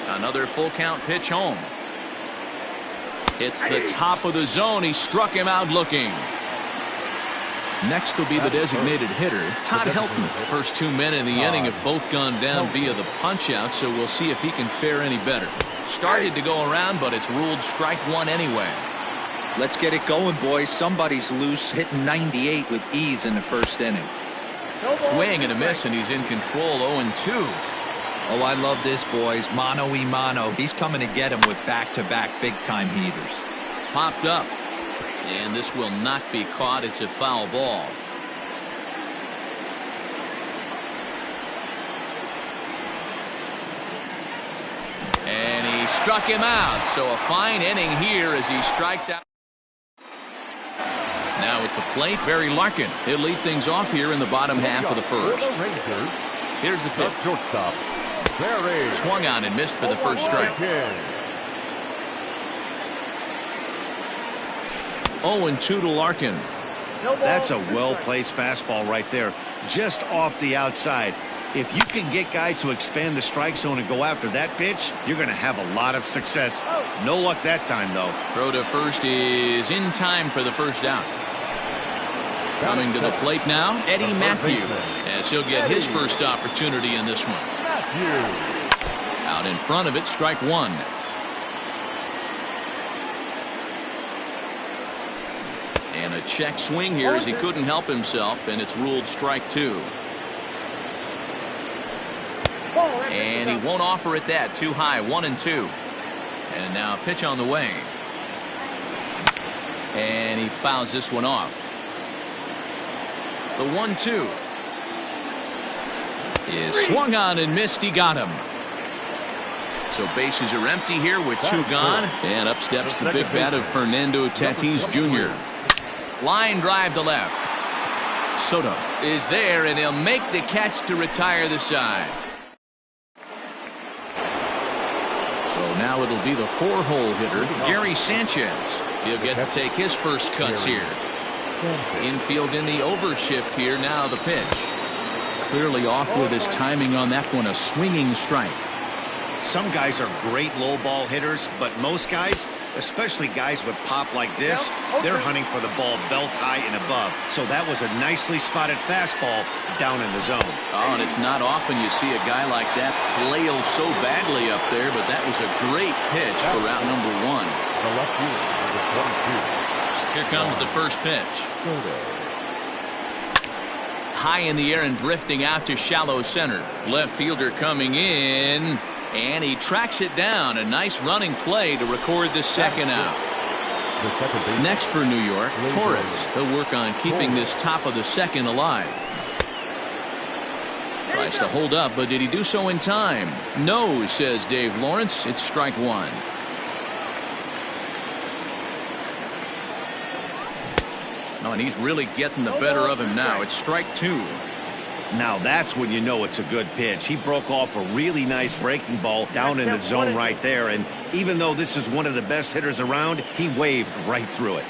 Another full count pitch home. Hits the top of the zone. He struck him out looking. Next will be the designated hitter, Todd Helton. First 2 men in the inning have both gone down via the punch-out, so we'll see if he can fare any better. Started to go around, but it's ruled strike one anyway. Let's get it going, boys. Somebody's loose, hitting 98 with ease in the first inning. Swing and a miss, and he's in control, 0-2. Oh, I love this, boys. Mano-y-mano. He's coming to get him with back-to-back big-time heaters. Popped up. And this will not be caught. It's a foul ball. And he struck him out. So a fine inning here as he strikes out. Now at the plate, Barry Larkin. He'll lead things off here in the bottom half of the first. Here's the pitch. Swung on and missed for the first strike. 0-2 to Larkin. That's a well-placed fastball right there, just off the outside. If you can get guys to expand the strike zone and go after that pitch, you're going to have a lot of success. No luck that time, though. Throw to first is in time for the first out. Coming to the plate now, Eddie Matthews, as he'll get his first opportunity in this one. Out in front of it, strike one. And a check swing here as he couldn't help himself, and it's ruled strike two. And he won't offer it that. Too high, 1-2. And now a pitch on the way. And he fouls this one off. The 1-2 is swung on and missed. He got him. So bases are empty here with two gone. And up steps the big bat of Fernando Tatis Jr. Line drive to left. Soto is there, and he'll make the catch to retire the side. So now it'll be the four-hole hitter, Gary Sanchez. He'll get to take his first cuts here. Infield in the overshift here. Now the pitch. Clearly off with his timing on that one. A swinging strike. Some guys are great low ball hitters, but most guys, especially guys with pop like this, they're hunting for the ball belt high and above. So that was a nicely spotted fastball down in the zone. Oh, and it's not often you see a guy like that flail so badly up there, but that was a great pitch for route number one. Here comes the first pitch. High in the air and drifting out to shallow center. Left fielder coming in. And he tracks it down. A nice running play to record the second out. Next for New York, Torres. He'll work on keeping this top of the second alive. Tries to hold up, but did he do so in time? No, says Dave Lawrence. It's strike one. No, and he's really getting the better of him now. It's strike 2. Now that's when you know it's a good pitch. He broke off a really nice breaking ball down in the zone right there. And even though this is one of the best hitters around, he waved right through it.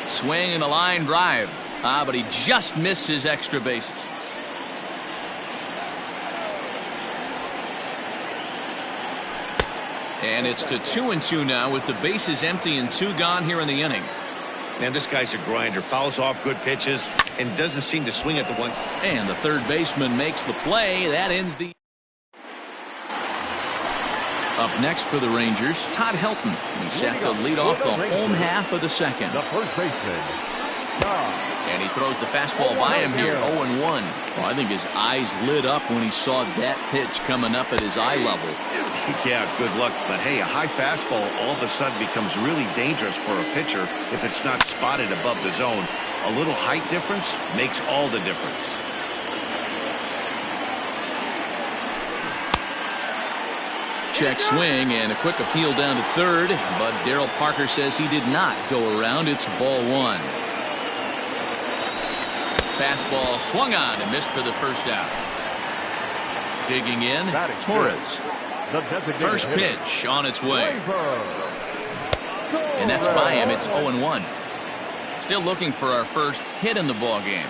Swing and a line drive. But he just missed his extra bases. And it's to 2-2 now with the bases empty and 2 gone here in the inning. Man, this guy's a grinder. Fouls off good pitches and doesn't seem to swing at the ones. And the third baseman makes the play. That ends the... Up next for the Rangers, Todd Helton. He's set to lead off the home half of the second. The first baseman, And he throws the fastball by him here, 0-1. Well, I think his eyes lit up when he saw that pitch coming up at his eye level. Yeah, good luck. But hey, a high fastball all of a sudden becomes really dangerous for a pitcher if it's not spotted above the zone. A little height difference makes all the difference. Check swing and a quick appeal down to third, but Darryl Parker says he did not go around. It's ball 1. Fastball swung on and missed for the first out. Digging in, Torres. First pitch on its way. And that's by him. It's 0-1. Still looking for our first hit in the ball game.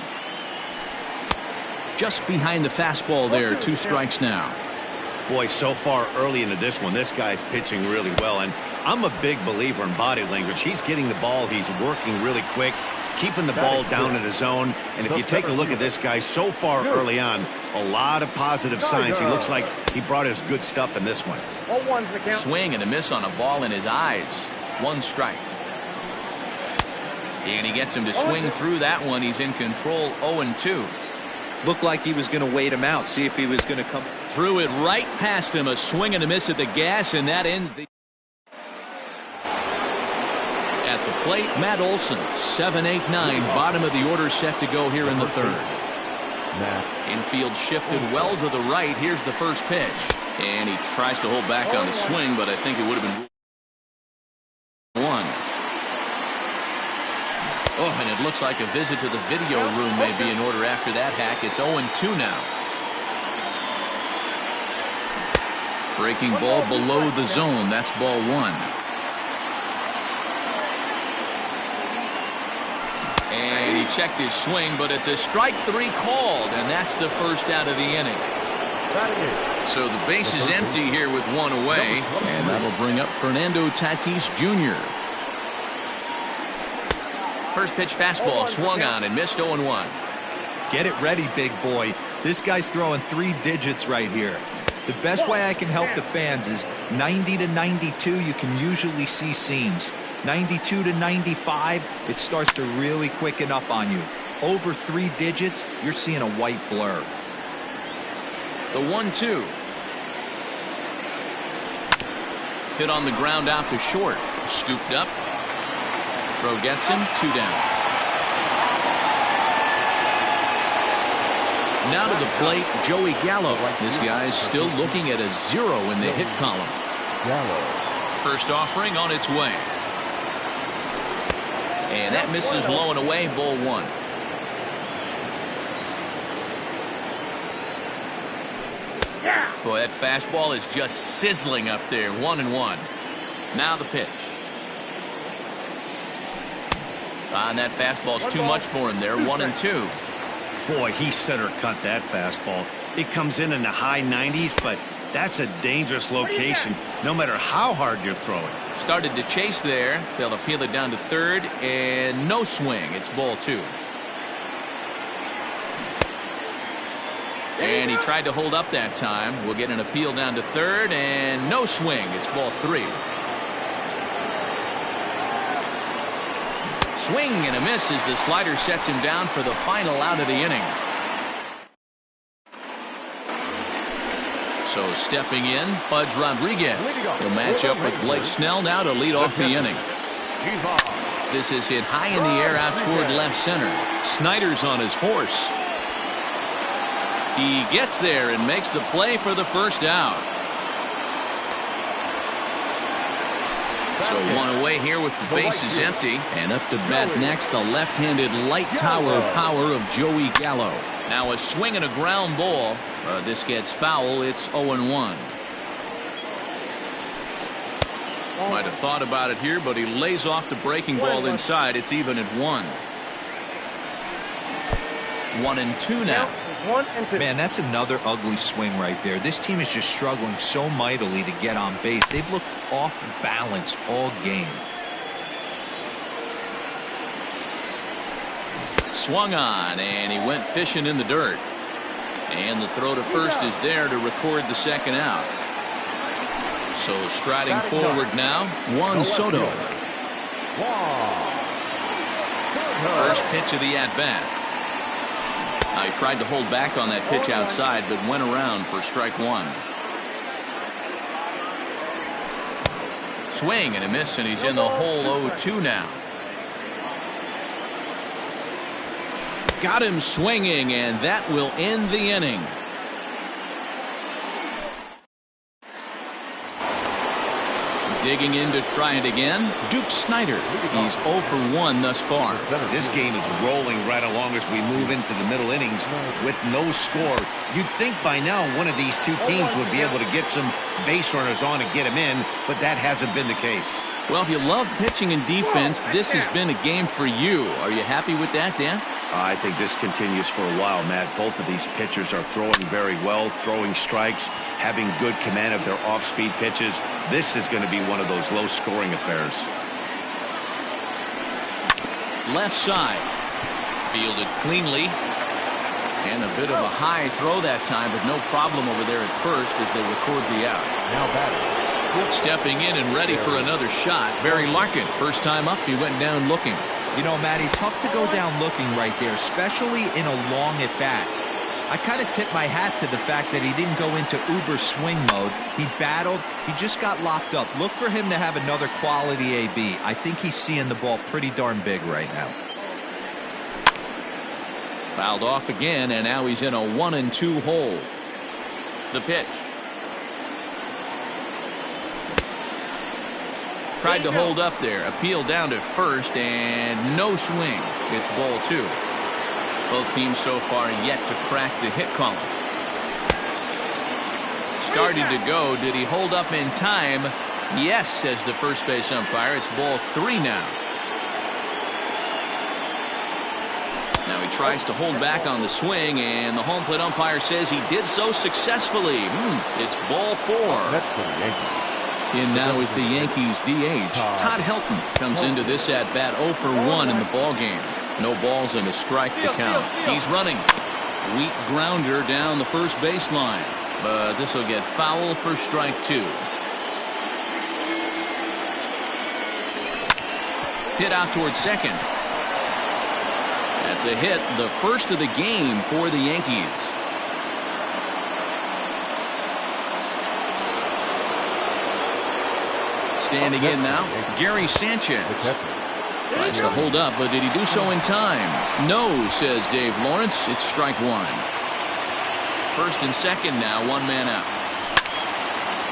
Just behind the fastball there. 2 strikes now. Boy, so far early into this one, this guy's pitching really well. And I'm a big believer in body language. He's getting the ball. He's working really quick, keeping the ball down in the zone. And if you take a look at this guy so far early on, a lot of positive signs. He looks like he brought his good stuff in this one. Swing and a miss on a ball in his eyes. 1 strike. And he gets him to swing through that one. He's in control, 0-2. Looked like he was going to wait him out, see if he was going to come. Threw it right past him. A swing and a miss at the gas, and that ends the... At the plate, Matt Olson, 7-8-9, bottom of the order set to go here in the third. Infield shifted well to the right. Here's the first pitch. And he tries to hold back on the swing, but I think it would have been 1. Oh, and it looks like a visit to the video room may be in order after that hack. It's 0-2 now. Breaking ball below the zone. That's ball 1. And he checked his swing, but it's a strike 3 called, and that's the first out of the inning. So the base is empty here with 1 away, and that'll bring up Fernando Tatis Jr. First pitch fastball swung on and missed, 0-1. Get it ready, big boy. This guy's throwing 3 digits right here. The best way I can help the fans is 90 to 92, you can usually see seams. 92 to 95, it starts to really quicken up on you. Over 3 digits, you're seeing a white blur. The 1-2. Hit on the ground out to short. Scooped up. Throw gets him, 2 down. Now to the plate, Joey Gallo. This guy's still looking at a 0 in the hit column. First offering on its way. And that misses low and away, ball 1. Boy, that fastball is just sizzling up there, 1-1. Now the pitch. And that fastball's too much for him there, 1-2. Boy, he center cut that fastball. It comes in the high 90s, but that's a dangerous location no matter how hard you're throwing. Started to chase there. They'll appeal it down to third, and no swing. It's ball 2. And he tried to hold up that time. We'll get an appeal down to third, and no swing. It's ball 3. Swing and a miss as the slider sets him down for the final out of the inning. So stepping in, Pudge Rodriguez. He'll match up with Blake Snell now to lead off the inning. This is hit high in the air out toward left center. Snyder's on his horse. He gets there and makes the play for the first out. So one away here with the bases empty. And up to bat next, the left-handed light tower power of Joey Gallo. Now a swing and a ground ball. This gets foul. It's 0-1. Might have thought about it here, but he lays off the breaking ball inside. It's even at 1. 1-2 now. Man, that's another ugly swing right there. This team is just struggling so mightily to get on base. They've looked off balance all game. Swung on, and he went fishing in the dirt. And the throw to first is there to record the second out. So striding forward now, Juan Soto. First pitch of the at-bat. He tried to hold back on that pitch outside, but went around for strike 1. Swing and a miss, and he's in the hole 0-2 now. Got him swinging, and that will end the inning. Digging in to try it again, Duke Snider. He's 0 for 1 thus far. This game is rolling right along as we move into the middle innings with no score. You'd think by now one of these two teams would be able to get some base runners on and get them in, but that hasn't been the case. Well, if you love pitching and defense, this has been a game for you. Are you happy with that, Dan? I think this continues for a while, Matt. Both of these pitchers are throwing very well, throwing strikes, having good command of their off-speed pitches. This is going to be one of those low-scoring affairs. Left side. Fielded cleanly. And a bit of a high throw that time, but no problem over there at first as they record the out. Now batting. Stepping in and ready for another shot, Barry Larkin. First time up, he went down looking. You know, Matty, tough to go down looking right there, especially in a long at-bat. I kind of tip my hat to the fact that he didn't go into uber swing mode. He battled. He just got locked up. Look for him to have another quality AB. I think he's seeing the ball pretty darn big right now. Fouled off again, and now he's in a 1-2 hole. The pitch. Tried to hold up there. Appeal down to first, and no swing. It's ball 2. Both teams so far yet to crack the hit column. Started to go. Did he hold up in time? Yes, says the first base umpire. It's ball 3 now. Now he tries to hold back on the swing, and the home plate umpire says he did so successfully. It's ball 4. That's for the Yankees. In now is the Yankees DH. Todd Helton comes into this at bat 0 for 1 in the ball game. No balls and a strike to count. He's running. Weak grounder down the first baseline, but this will get foul for strike 2. Hit out towards second. That's a hit, the first of the game for the Yankees. Standing in now, Gary Sanchez. Tries to hold up, but did he do so in time? No, says Dave Lawrence. It's strike 1. First and second now, 1 man out.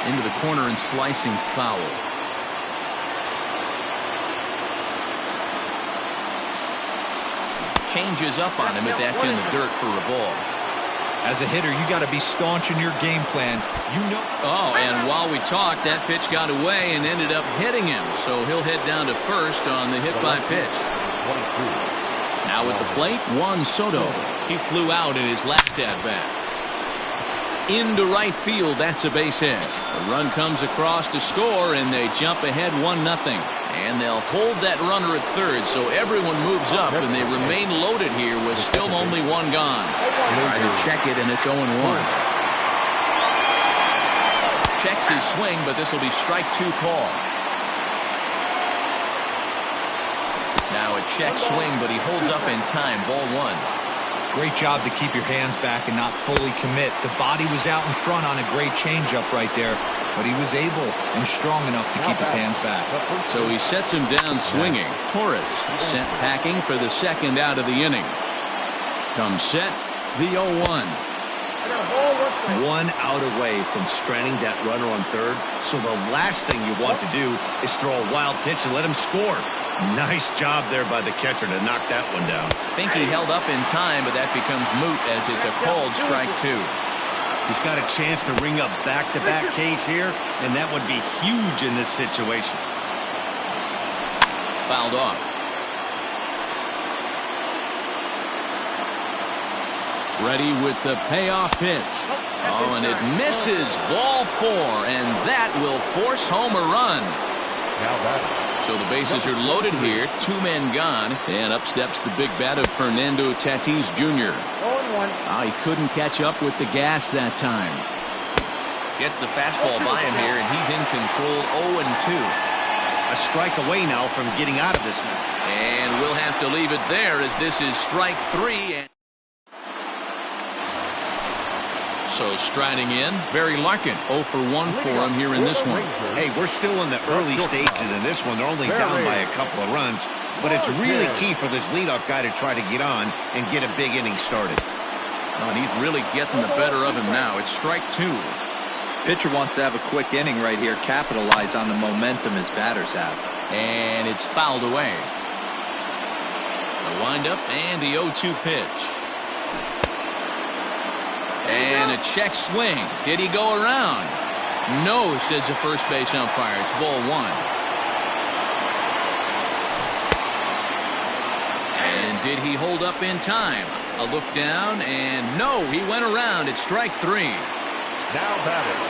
Into the corner and slicing foul. Changes up on him if that's in the dirt for a ball. As a hitter, you got to be staunch in your game plan. You know. Oh, and while we talked, that pitch got away and ended up hitting him. So he'll head down to first on the hit by pitch. Now at the plate, Juan Soto. He flew out in his last at-bat. Into right field, that's a base hit. The run comes across to score, and they jump ahead 1-0. And they'll hold that runner at third, so everyone moves up, and they remain loaded here with still only 1 gone. Try to check it, and it's 0-1. Checks his swing, but this will be strike 2 call. Now a check swing, but he holds up in time. Ball 1. Great job to keep your hands back and not fully commit. The body was out in front on a great changeup right there, but he was able and strong enough to keep his hands back. So he sets him down swinging. Torres sent packing for the second out of the inning. Comes set, the 0-1. One out away from stranding that runner on third. So the last thing you want to do is throw a wild pitch and let him score. Nice job there by the catcher to knock that one down. I think he held up in time, but that becomes moot as it's a called strike 2. He's got a chance to ring up back-to-back Ks here, and that would be huge in this situation. Fouled off. Ready with the payoff pitch. Oh, and it misses. Ball 4, and that will force home a run. Now batting. So the bases are loaded here. 2 men gone, and up steps the big bat of Fernando Tatis Jr. 0-1. He couldn't catch up with the gas that time. Gets the fastball by him here, and he's in control. 0-2. A strike away now from getting out of this one. And we'll have to leave it there as this is strike 3. So striding in, Barry Larkin. 0 for 1 for him here in this one. Hey, we're still in the early stages in this one. They're only down by a couple of runs. But it's really key for this leadoff guy to try to get on and get a big inning started. And he's really getting the better of him now. It's strike 2. Pitcher wants to have a quick inning right here, capitalize on the momentum his batters have. And it's fouled away. The windup and the 0-2 pitch. And a check swing. Did he go around? No, says the first base umpire. It's ball 1. And did he hold up in time? A look down, and no, he went around. It's strike 3. Now batting.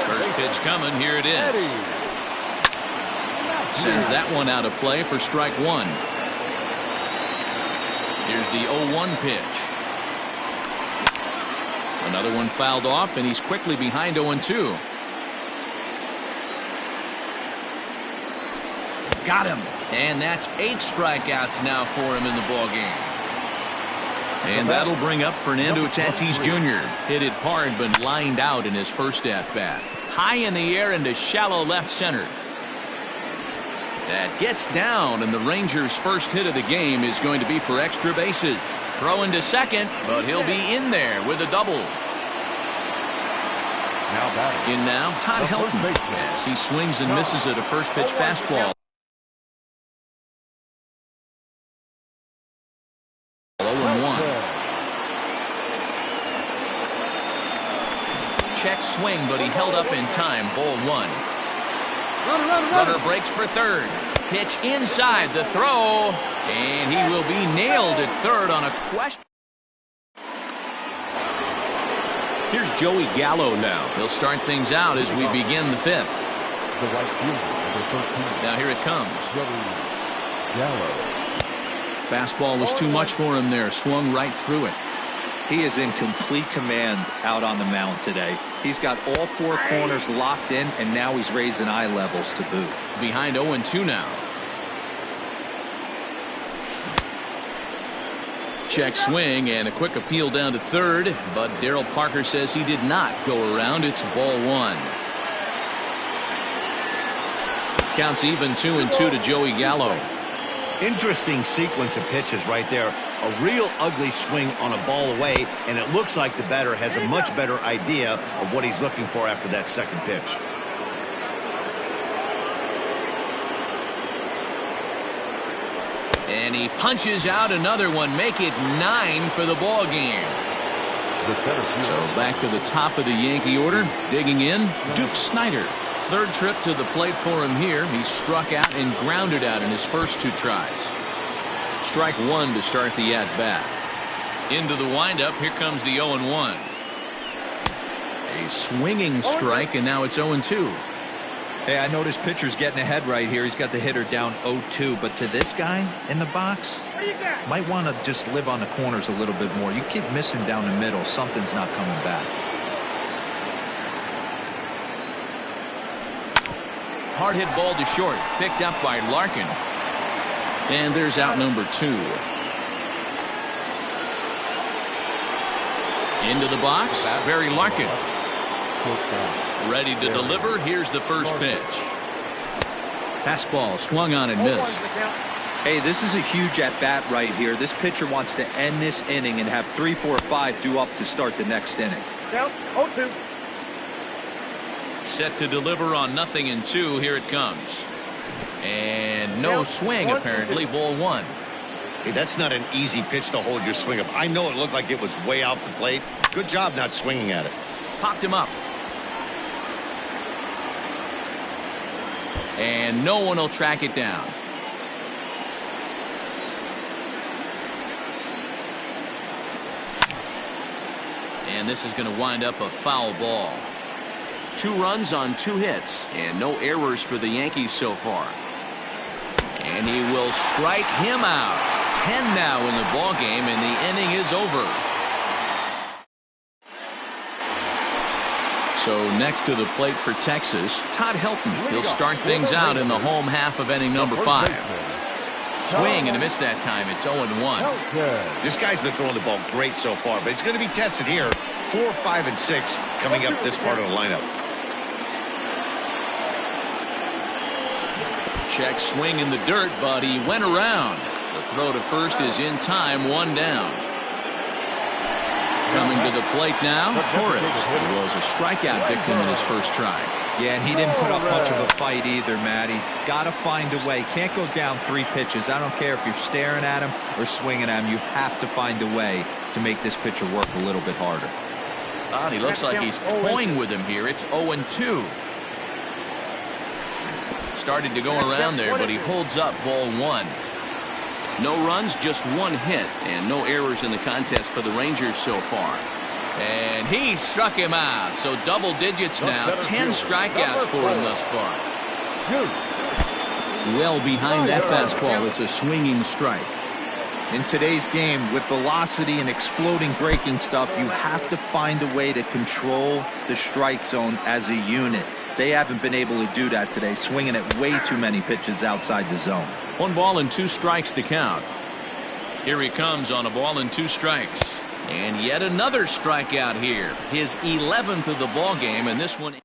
First pitch coming. Here it is. Sends that one out of play for strike 1. Here's the 0-1 pitch. Another one fouled off, and he's quickly behind 0-2. Got him. And that's 8 strikeouts now for him in the ballgame. And that'll bring up Fernando Tatis Jr. Hit it hard, but lined out in his first at-bat. High in the air into shallow left center. That gets down, and the Rangers' first hit of the game is going to be for extra bases. Throwing to second, but he'll be in there with a double. Now batting. In now, Todd Helton, as he swings and misses at a first pitch fastball. 0-1. Check swing, but he held up in time. Ball 1. Runner breaks for third. Pitch inside the throw, and he will be nailed at third on a question. Here's Joey Gallo now. He'll start things out as we begin the 5th. The right fielder, number 13. Now here it comes. Joey Gallo. Fastball was too much for him there. Swung right through it. He is in complete command out on the mound today. He's got all 4 corners locked in, and now he's raising eye levels to boot. Behind 0-2 now. Check swing and a quick appeal down to third, but Darryl Parker says he did not go around. It's ball 1. Counts even 2-2 to Joey Gallo. Interesting sequence of pitches right there. A real ugly swing on a ball away, and it looks like the batter has a much better idea of what he's looking for after that second pitch. And he punches out another one. Make it 9 for the ball game. So back to the top of the Yankee order. Digging in, Duke Snider. Third trip to the plate for him here. He struck out and grounded out in his first 2 tries. Strike 1 to start the at-bat. Into the windup. Here comes the 0-1. A swinging strike, and now it's 0-2. Hey, I noticed pitcher's getting ahead right here. He's got the hitter down 0-2, but to this guy in the box, might want to just live on the corners a little bit more. You keep missing down the middle, something's not coming back. Hard hit ball to short, picked up by Larkin. And there's out number 2. Into the box, Barry Larkin. Ready to deliver. Here's the first pitch. Fastball swung on and missed. Hey, this is a huge at-bat right here. This pitcher wants to end this inning and have 3, 4, 5 due up to start the next inning. Count 0-2. Set to deliver on 0-2. Here it comes. And no swing, apparently. Ball 1. Hey, that's not an easy pitch to hold your swing up. I know it looked like it was way off the plate. Good job not swinging at it. Popped him up. And no one will track it down. And this is going to wind up a foul ball. 2 runs on 2 hits and no errors for the Yankees so far. And he will strike him out. 10 now in the ball game, and the inning is over. So next to the plate for Texas, Todd Helton. He'll start things out in the home half of inning number 5. Swing and a miss that time. It's 0-1. This guy's been throwing the ball great so far, but it's going to be tested here. 4, 5, and 6 coming up this part of the lineup. Check swing in the dirt, but he went around. The throw to first is in time, 1 down. Coming to the plate now, Torres, who was a strikeout victim in his first try. Yeah, and he didn't put up much of a fight either, Matty. Got to find a way. Can't go down 3 pitches. I don't care if you're staring at him or swinging at him. You have to find a way to make this pitcher work a little bit harder. He looks like he's toying with him here. It's 0-2. Started to go around there, but he holds up ball 1. No runs, just 1 hit, and no errors in the contest for the Rangers so far. And he struck him out, so double digits now. 10 strikeouts for him thus far. Well behind that fastball, it's a swinging strike. In today's game, with velocity and exploding breaking stuff, you have to find a way to control the strike zone as a unit. They haven't been able to do that today, swinging at way too many pitches outside the zone. 1 ball and 2 strikes to count. Here he comes on a ball and 2 strikes. And yet another strikeout here. His 11th of the ball game, and this one.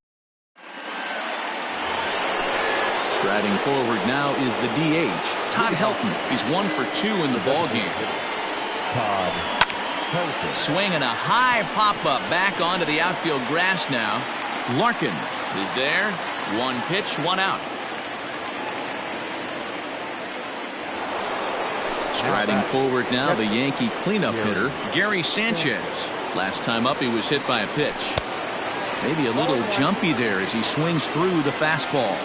Striding forward now is the DH, Todd Helton. He's 1 for 2 in the ball game. Todd Helton. Swinging a high pop-up back onto the outfield grass now. Larkin is there. 1 pitch, 1 out. Striding forward now, the Yankee cleanup hitter, Gary Sanchez. Last time up, he was hit by a pitch. Maybe a little jumpy there as he swings through the fastball.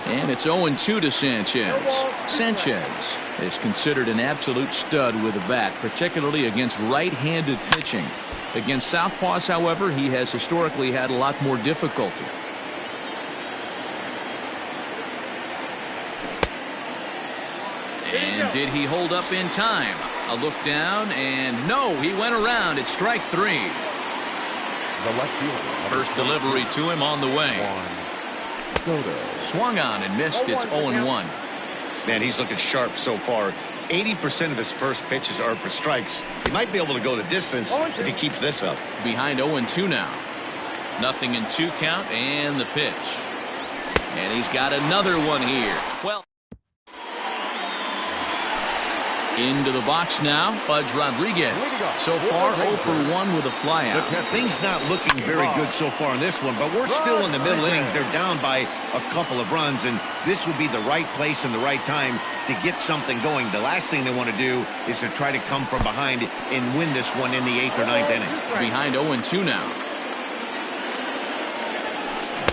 And it's 0-2 to Sanchez. Sanchez is considered an absolute stud with a bat, particularly against right-handed pitching. Against southpaws, however, he has historically had a lot more difficulty. And did he hold up in time? A look down, and no, he went around. It's strike 3. The left fielder. First delivery to him on the way. Swung on and missed. It's 0-1. Man, he's looking sharp so far. 80% of his first pitches are for strikes. He might be able to go the distance if he keeps this up. Behind 0-2 now. 0-2 count and the pitch. And he's got another one here. Well, into the box now, Fudge Rodriguez. So far, 0 for 1 with a flyout. Things not looking very good so far in this one, but we're still in the middle innings. They're down by a couple of runs, and this would be the right place and the right time to get something going. The last thing they want to do is to try to come from behind and win this one in the 8th or 9th inning. Behind 0-2 now.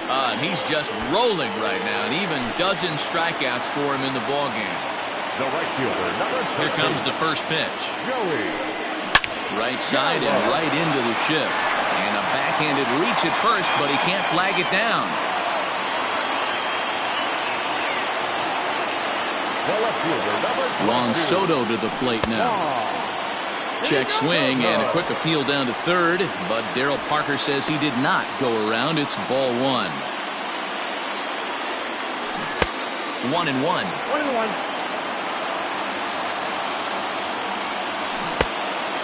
And he's just rolling right now, and even dozen strikeouts for him in the ballgame. The right fielder. Here comes the first pitch. Right side and right into the shift. And a backhanded reach at first, but he can't flag it down. Juan Soto to the plate now. Check swing and a quick appeal down to third, but Darryl Parker says he did not go around. It's ball 1. 1-1. 1-1.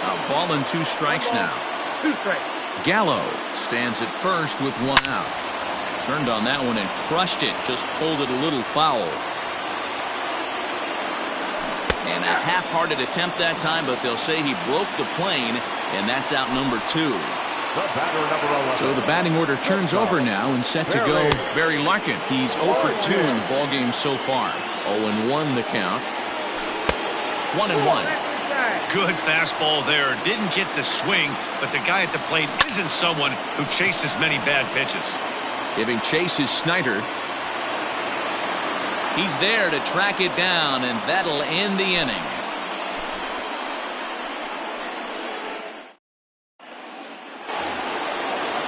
A ball and 2 strikes now. 2 strikes. Gallo stands at first with 1 out. Turned on that one and crushed it. Just pulled it a little foul. And a A half-hearted attempt that time, but they'll say he broke the plane, and that's out number 2. So the batting order turns over now and set to go. Barry Larkin. He's 0 for 2 in the ballgame so far. 0-1 the count. 1-1. Good fastball there. Didn't get the swing, but the guy at the plate isn't someone who chases many bad pitches. Giving chase is Snyder. He's there to track it down, and that'll end the inning.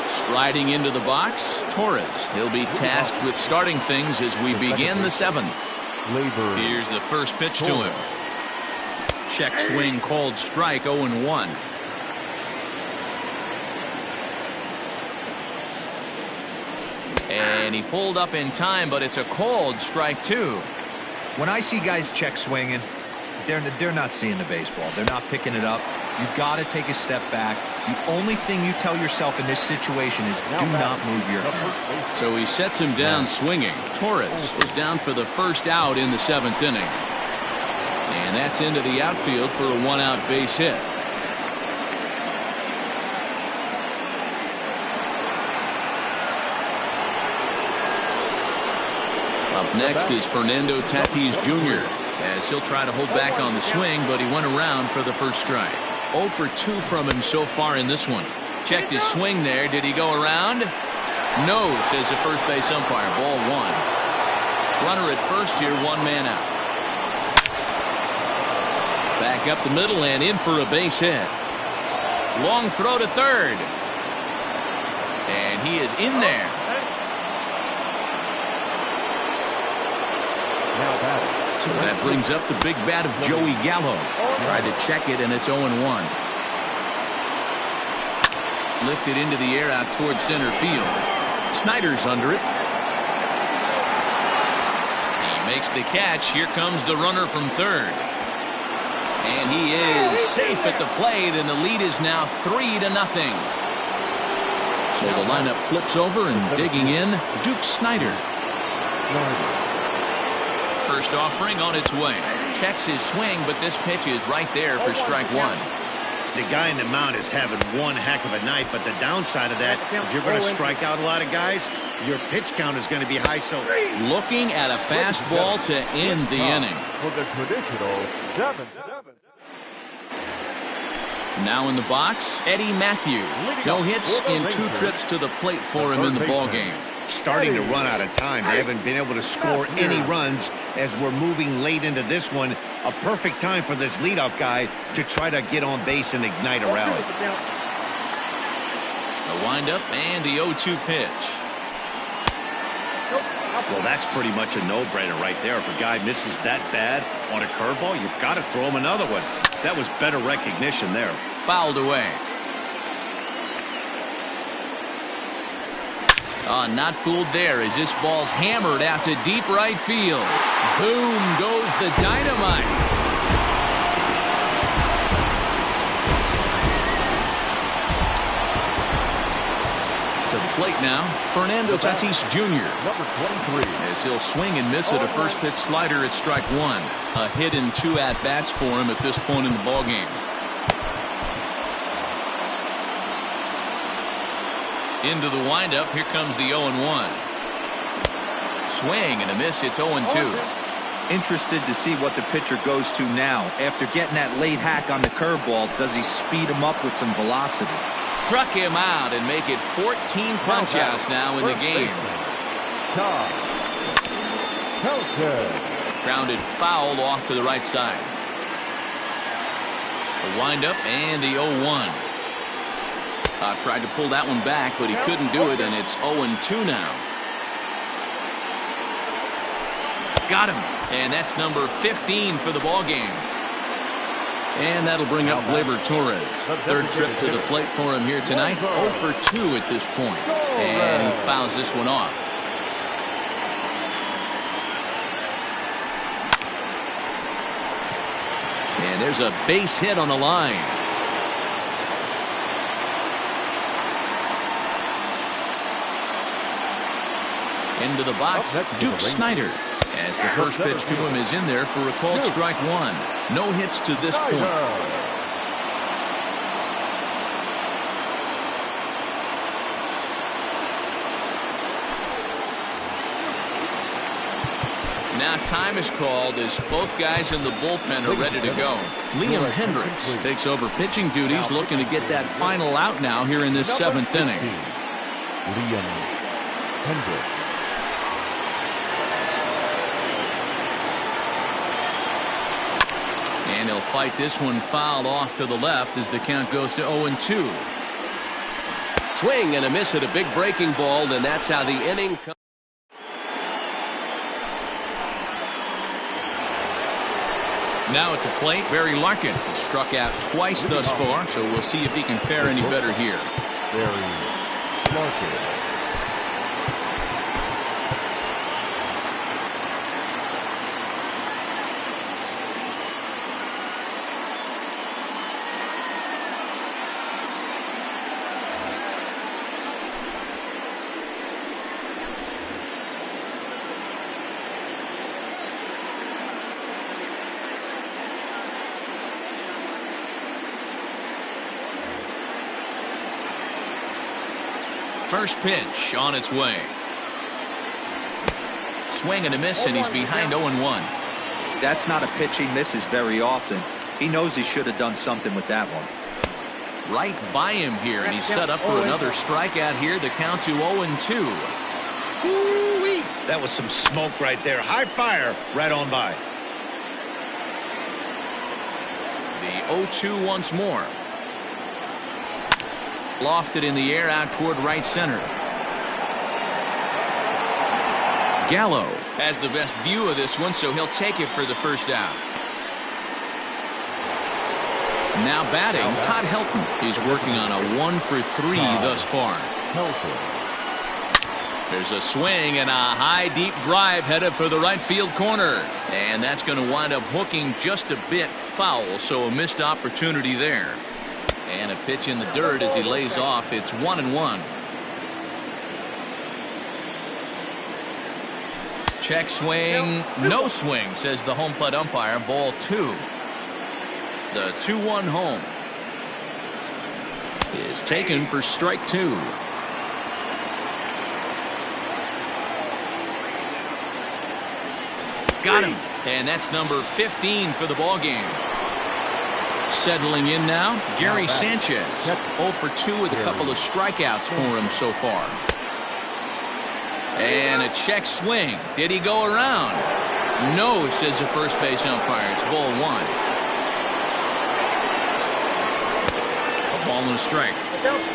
Striding into the box, Torres. He'll be tasked with starting things as we begin the 7th. Here's the first pitch to him. Check swing called strike, 0-1. And he pulled up in time, but it's a called strike 2. When I see guys check swinging, they're not seeing the baseball. They're not picking it up. You got to take a step back. The only thing you tell yourself in this situation is do not move your hand. So he sets him down swinging. Torres is down for the first out in the 7th inning. And that's into the outfield for a 1-out base hit. Up next is Fernando Tatis Jr. as he'll try to hold back on the swing, but he went around for the first strike. 0 for 2 from him so far in this one. Checked his swing there. Did he go around? No, says the first base umpire. Ball 1. Runner at first here, 1 man out. Back up the middle and in for a base hit. Long throw to third. And he is in there. So that brings up the big bat of Joey Gallo. Tried to check it, and it's 0-1. Lifted into the air out towards center field. Snyder's under it. He makes the catch. Here comes the runner from third. And he is safe at the plate, and the lead is now 3-0. So the lineup flips over, and digging in, Duke Snyder. First offering on its way. Checks his swing, but this pitch is right there for strike 1. The guy in the mound is having one heck of a night, but the downside of that, if you're going to strike out a lot of guys, your pitch count is going to be high. So looking at a fastball to end the inning. Now in the box, Eddie Matthews. No hits in 2 trips to the plate for him in the ballgame. Starting to run out of time. They haven't been able to score any runs as we're moving late into this one. A perfect time for this leadoff guy to try to get on base and ignite a rally. The windup and the 0-2 pitch. Well, that's pretty much a no-brainer right there. If a guy misses that bad on a curveball, you've got to throw him another one. That was better recognition there. Fouled away. Not fooled there as this ball's hammered out to deep right field. Boom goes the dynamite. To the plate now, Fernando Tatis Jr. Number 23. As he'll swing and miss at a first pitch slider at strike 1. A hit in 2 at-bats for him at this point in the ballgame. Into the windup. Here comes the 0-1. Swing and a miss. It's 0-2. Interested to see what the pitcher goes to now. After getting that late hack on the curveball, does he speed him up with some velocity? Struck him out and make it 14 punch-outs now in the game. Grounded foul off to the right side. The windup and the 0-1. Tried to pull that one back, but he couldn't do it, and it's 0-2 now. Got him, and that's number 15 for the ball game. And that'll bring up Gleyber Torres. Third trip to the plate for him here tonight. 0 for 2 at this point, and he fouls this one off. And there's a base hit on the line. Into the box, Duke Snyder. As the first pitch to him is in there for a called strike one. No hits to this point. Now time is called as both guys in the bullpen are ready to go. Liam Hendricks takes over pitching duties, looking to get that final out now here in this seventh inning. Liam Hendricks. And he'll fight this one fouled off to the left as the count goes to 0-2. Swing and a miss at a big breaking ball, and that's how the inning comes. Now at the plate, Barry Larkin has struck out twice thus far, so we'll see if he can fare any better here. Barry Larkin. First pitch on its way. Swing and a miss, and he's behind 0-1. That's not a pitch he misses very often. He knows he should have done something with that one. Right by him here, and he's set up for another strikeout here. The count to 0-2. Ooh-wee. That was some smoke right there. High fire right on by. The 0-2 once more. Lofted in the air out toward right center. Gallo has the best view of this one, so he'll take it for the first out. Now batting, Todd Helton. He's working on a 1-for-3 thus far. There's a swing and a high deep drive headed for the right field corner, and that's going to wind up hooking just a bit foul, so a missed opportunity there. And a pitch in the dirt as he lays off. It's 1-1. Check swing, no swing, says the home plate umpire. Ball 2. The 2-1 home is taken for strike 2. Got him, and that's number 15 for the ball game. Settling in now, Gary Sanchez. 0-for-2 with a couple of strikeouts for him so far. And a check swing. Did he go around? No, says the first base umpire. It's ball 1. A ball and a strike.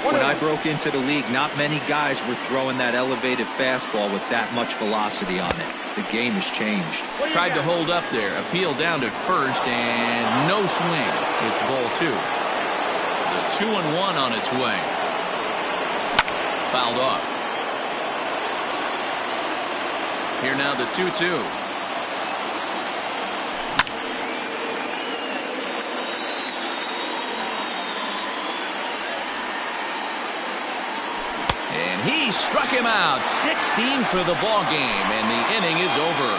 When I broke into the league, not many guys were throwing that elevated fastball with that much velocity on it. The game has changed. Tried to hold up there. Appeal down to first, and no swing. It's ball 2. The 2-1 on its way. Fouled off. Here now the 2-2. And he struck him out. 16 for the ball game, and the inning is over.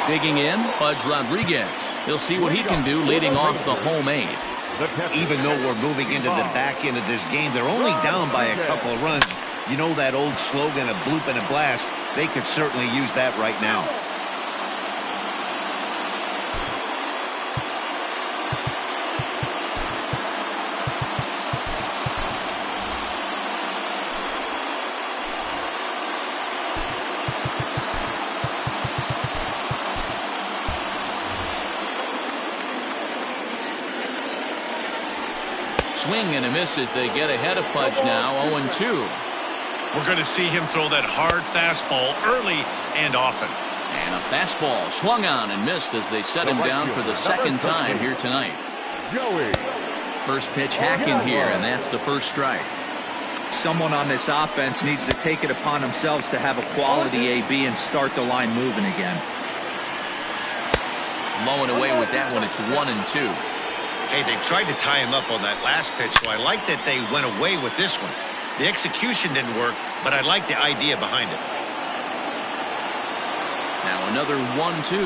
Digging in, Pudge Rodriguez. He'll see what he can do leading off the home 8. Even though we're moving into the back end of this game, they're only down by a couple of runs. You know that old slogan, a bloop and a blast? They could certainly use that right now. Swing and a miss as they get ahead of Pudge now. 0-2. We're going to see him throw that hard fastball early and often. And a fastball swung on and missed as they set him down for the second time here tonight. First pitch hacking here, and that's the first strike. Someone on this offense needs to take it upon themselves to have a quality AB and start the line moving again. Low and away with that one. It's 1-2. Hey, they tried to tie him up on that last pitch, so I like that they went away with this one. The execution didn't work, but I like the idea behind it. Now another 1-2.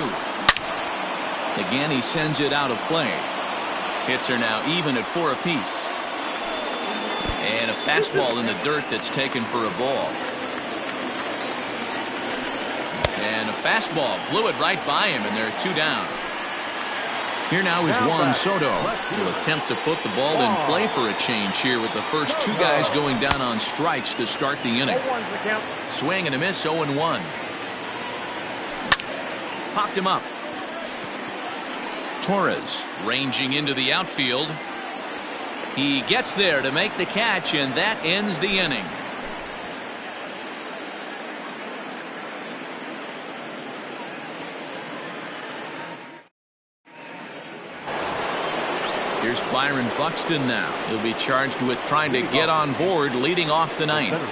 Again, he sends it out of play. Hits are now even at 4 apiece. And a fastball in the dirt that's taken for a ball. And a fastball blew it right by him, and there are 2 down. Here now is Juan Soto. He'll attempt to put the ball in play for a change here with the first 2 guys going down on strikes to start the inning. Swing and a miss, 0-1. Popped him up. Torres ranging into the outfield. He gets there to make the catch, and that ends the inning. Here's Byron Buxton now. He'll be charged with trying to get on board leading off the 9th.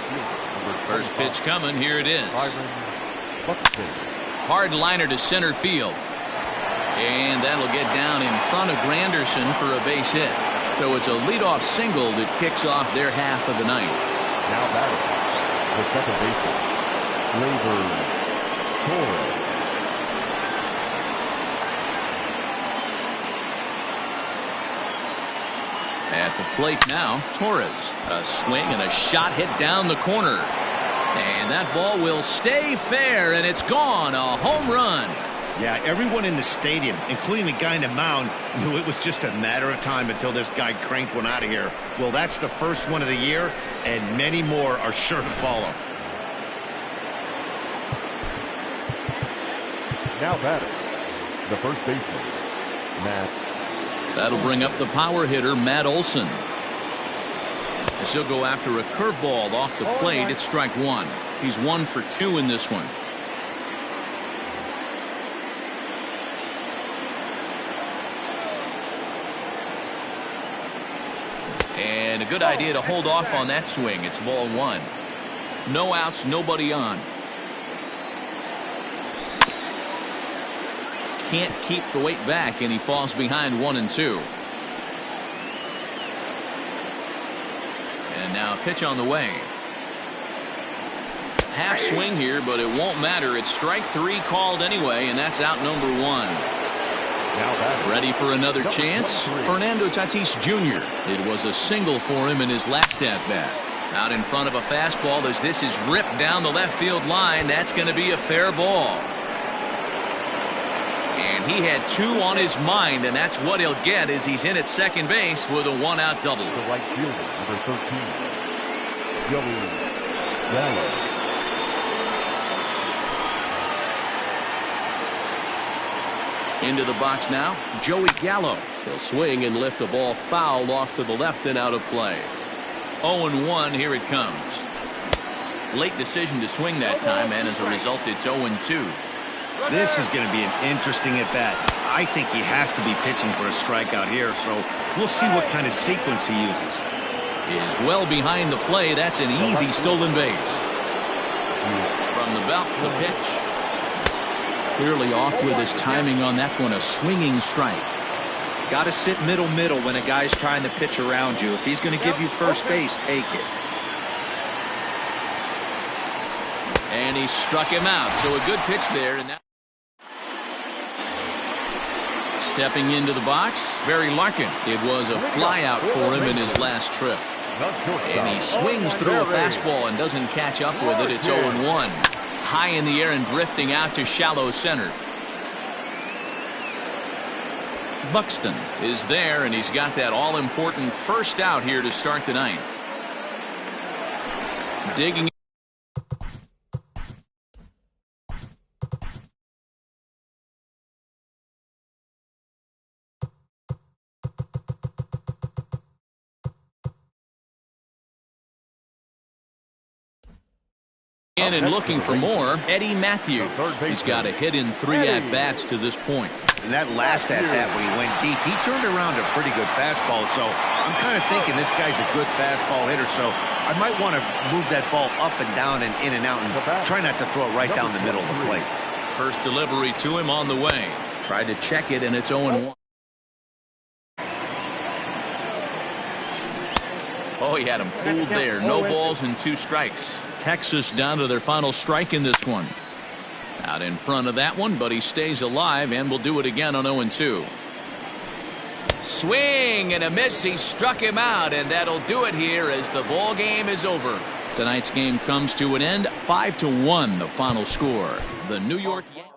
First pitch coming. Here it is. Hard liner to center field. And that'll get down in front of Granderson for a base hit. So it's a leadoff single that kicks off their half of the 9th. Now batting, the second baseman, Torres. At the plate now, Torres. A swing and a shot hit down the corner. And that ball will stay fair, and it's gone. A home run. Yeah, everyone in the stadium, including the guy in the mound, knew it was just a matter of time until this guy cranked one out of here. Well, that's the first one of the year, and many more are sure to follow. Now batting, the first baseman, Matt. That'll bring up the power hitter, Matt Olson. As he'll go after a curveball off the plate, it's strike 1. He's 1 for 2 in this one. And a good idea to hold off on that swing. It's ball 1. No outs, nobody on. Can't keep the weight back, and he falls behind 1-2. And now a pitch on the way. Half swing here, but it won't matter. It's strike 3 called anyway, and that's out number 1. Ready for another chance? Fernando Tatis Jr. It was a single for him in his last at-bat. Out in front of a fastball as this is ripped down the left field line. That's going to be a fair ball. And he had 2 on his mind, and that's what he'll get as he's in at second base with a 1-out double. The right fielder, number 13, Joey Gallo. Into the box now, Joey Gallo. He'll swing and lift the ball foul off to the left and out of play. 0-1, here it comes. Late decision to swing that time, and as a result, it's 0-2. This is going to be an interesting at-bat. I think he has to be pitching for a strikeout here, so we'll see what kind of sequence he uses. Is well behind the play. That's an easy stolen base. From the belt, the pitch. Clearly off with his timing on that one, a swinging strike. Got to sit middle when a guy's trying to pitch around you. If he's going to give you first base, take it. And he struck him out, so a good pitch there. And now stepping into the box, Barry Larkin. It was a flyout for him in his last trip. And he swings through a fastball and doesn't catch up with it. It's 0-1. High in the air and drifting out to shallow center. Buxton is there, and he's got that all-important first out here to start the 9th. Digging in and looking for more, Eddie Matthews. He's got a hit in 3 at-bats to this point. In that last at-bat when he went deep, he turned around a pretty good fastball, so I'm kind of thinking this guy's a good fastball hitter, so I might want to move that ball up and down and in and out and try not to throw it right down the middle of the plate. First delivery to him on the way. Tried to check it, and it's 0-1. Oh, he had him fooled there. No balls and 2 strikes. Texas down to their final strike in this one. Out in front of that one, but he stays alive and will do it again on 0-2. Swing and a miss. He struck him out, and that'll do it here as the ball game is over. Tonight's game comes to an end. 5-1 the final score. The New York Yankees.